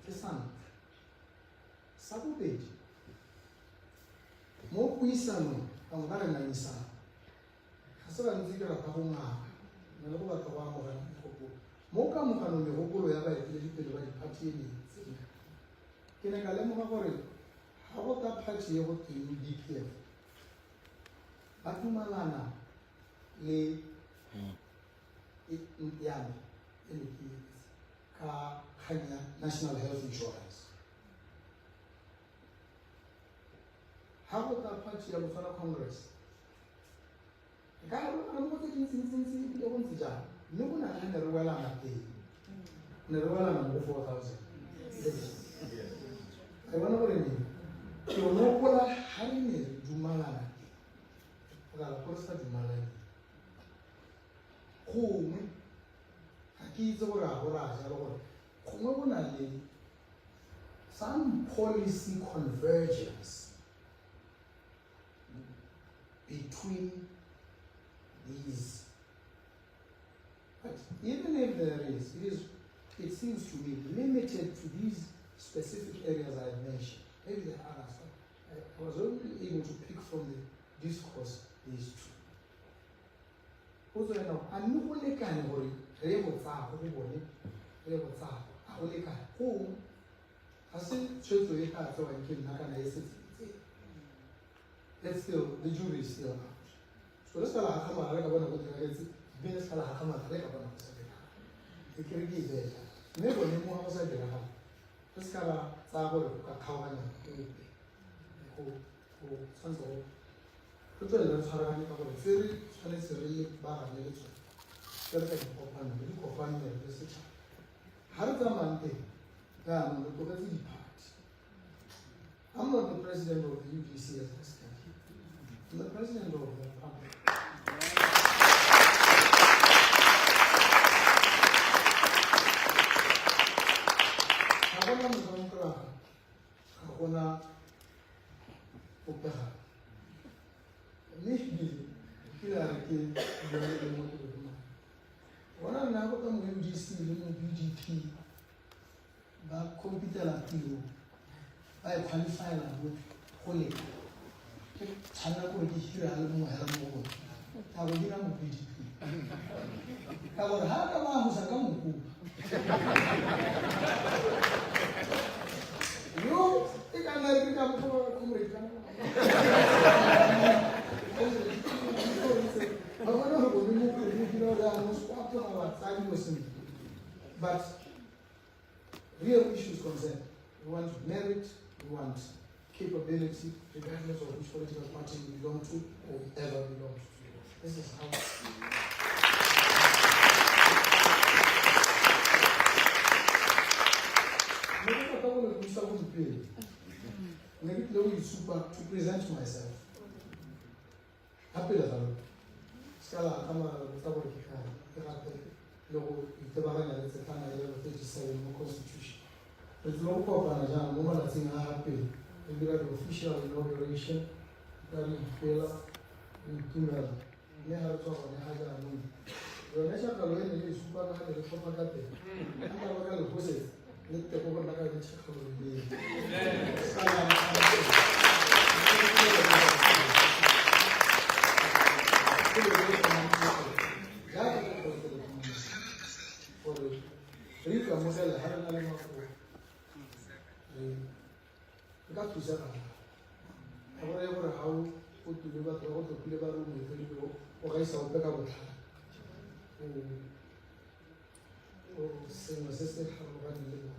the sun. Sabu more puissant on Varanisa. Hassan Zigra Pahoma, Nova Kawama, Moka Mukano, the Hoko, the party. Can I call them? How about that party over to UDPF? Atumalana, Le Yami, Kenya National Health Insurance. How about that party of the Congress? I don't want to since you want to job. No one had a well on a pay. Never on 4,000. I wonder what I mean. You know what I had in Dumalana. I post at Dumalani. Home. Aki's over a some policy convergence between these. But even if there is, it seems to be limited to these specific areas I have mentioned. Maybe there are others, but I was only able to pick from the discourse these two. Also, now, I'm not only kind of worried, who I said, church to a car, so I came back and I said, that's still, the jury is still out. So let's call Hakama, I want to go to the Venus Hakama, I want to say, the Kirgi there. Never more outside the house. Let's call Sabo, Kawana, who sons of Hotel Harani, very necessary bar and literature. Very open, look of one message. Haratamante, down the Bogati part. I'm not the president of the UGC as I stand. I'm the president of the public. BDP, but computer appeal, I qualify with holy. China could be here, I will give them BDP. I will have a man who's a gamu. You think I'm not become for American. But real issues concern. We want merit, we want capability, regardless of which political party we belong to or ever belong to. This is how. Maybe super to present myself. Happy that I'm Scala Kama Constitution. There's no Papa woman that's in happy. We got the official inauguration, Gary Pela, in Kimera. Never talk on the Haga Moon. The national way is super the propaganda. I'm going to put it. Let the over the check for the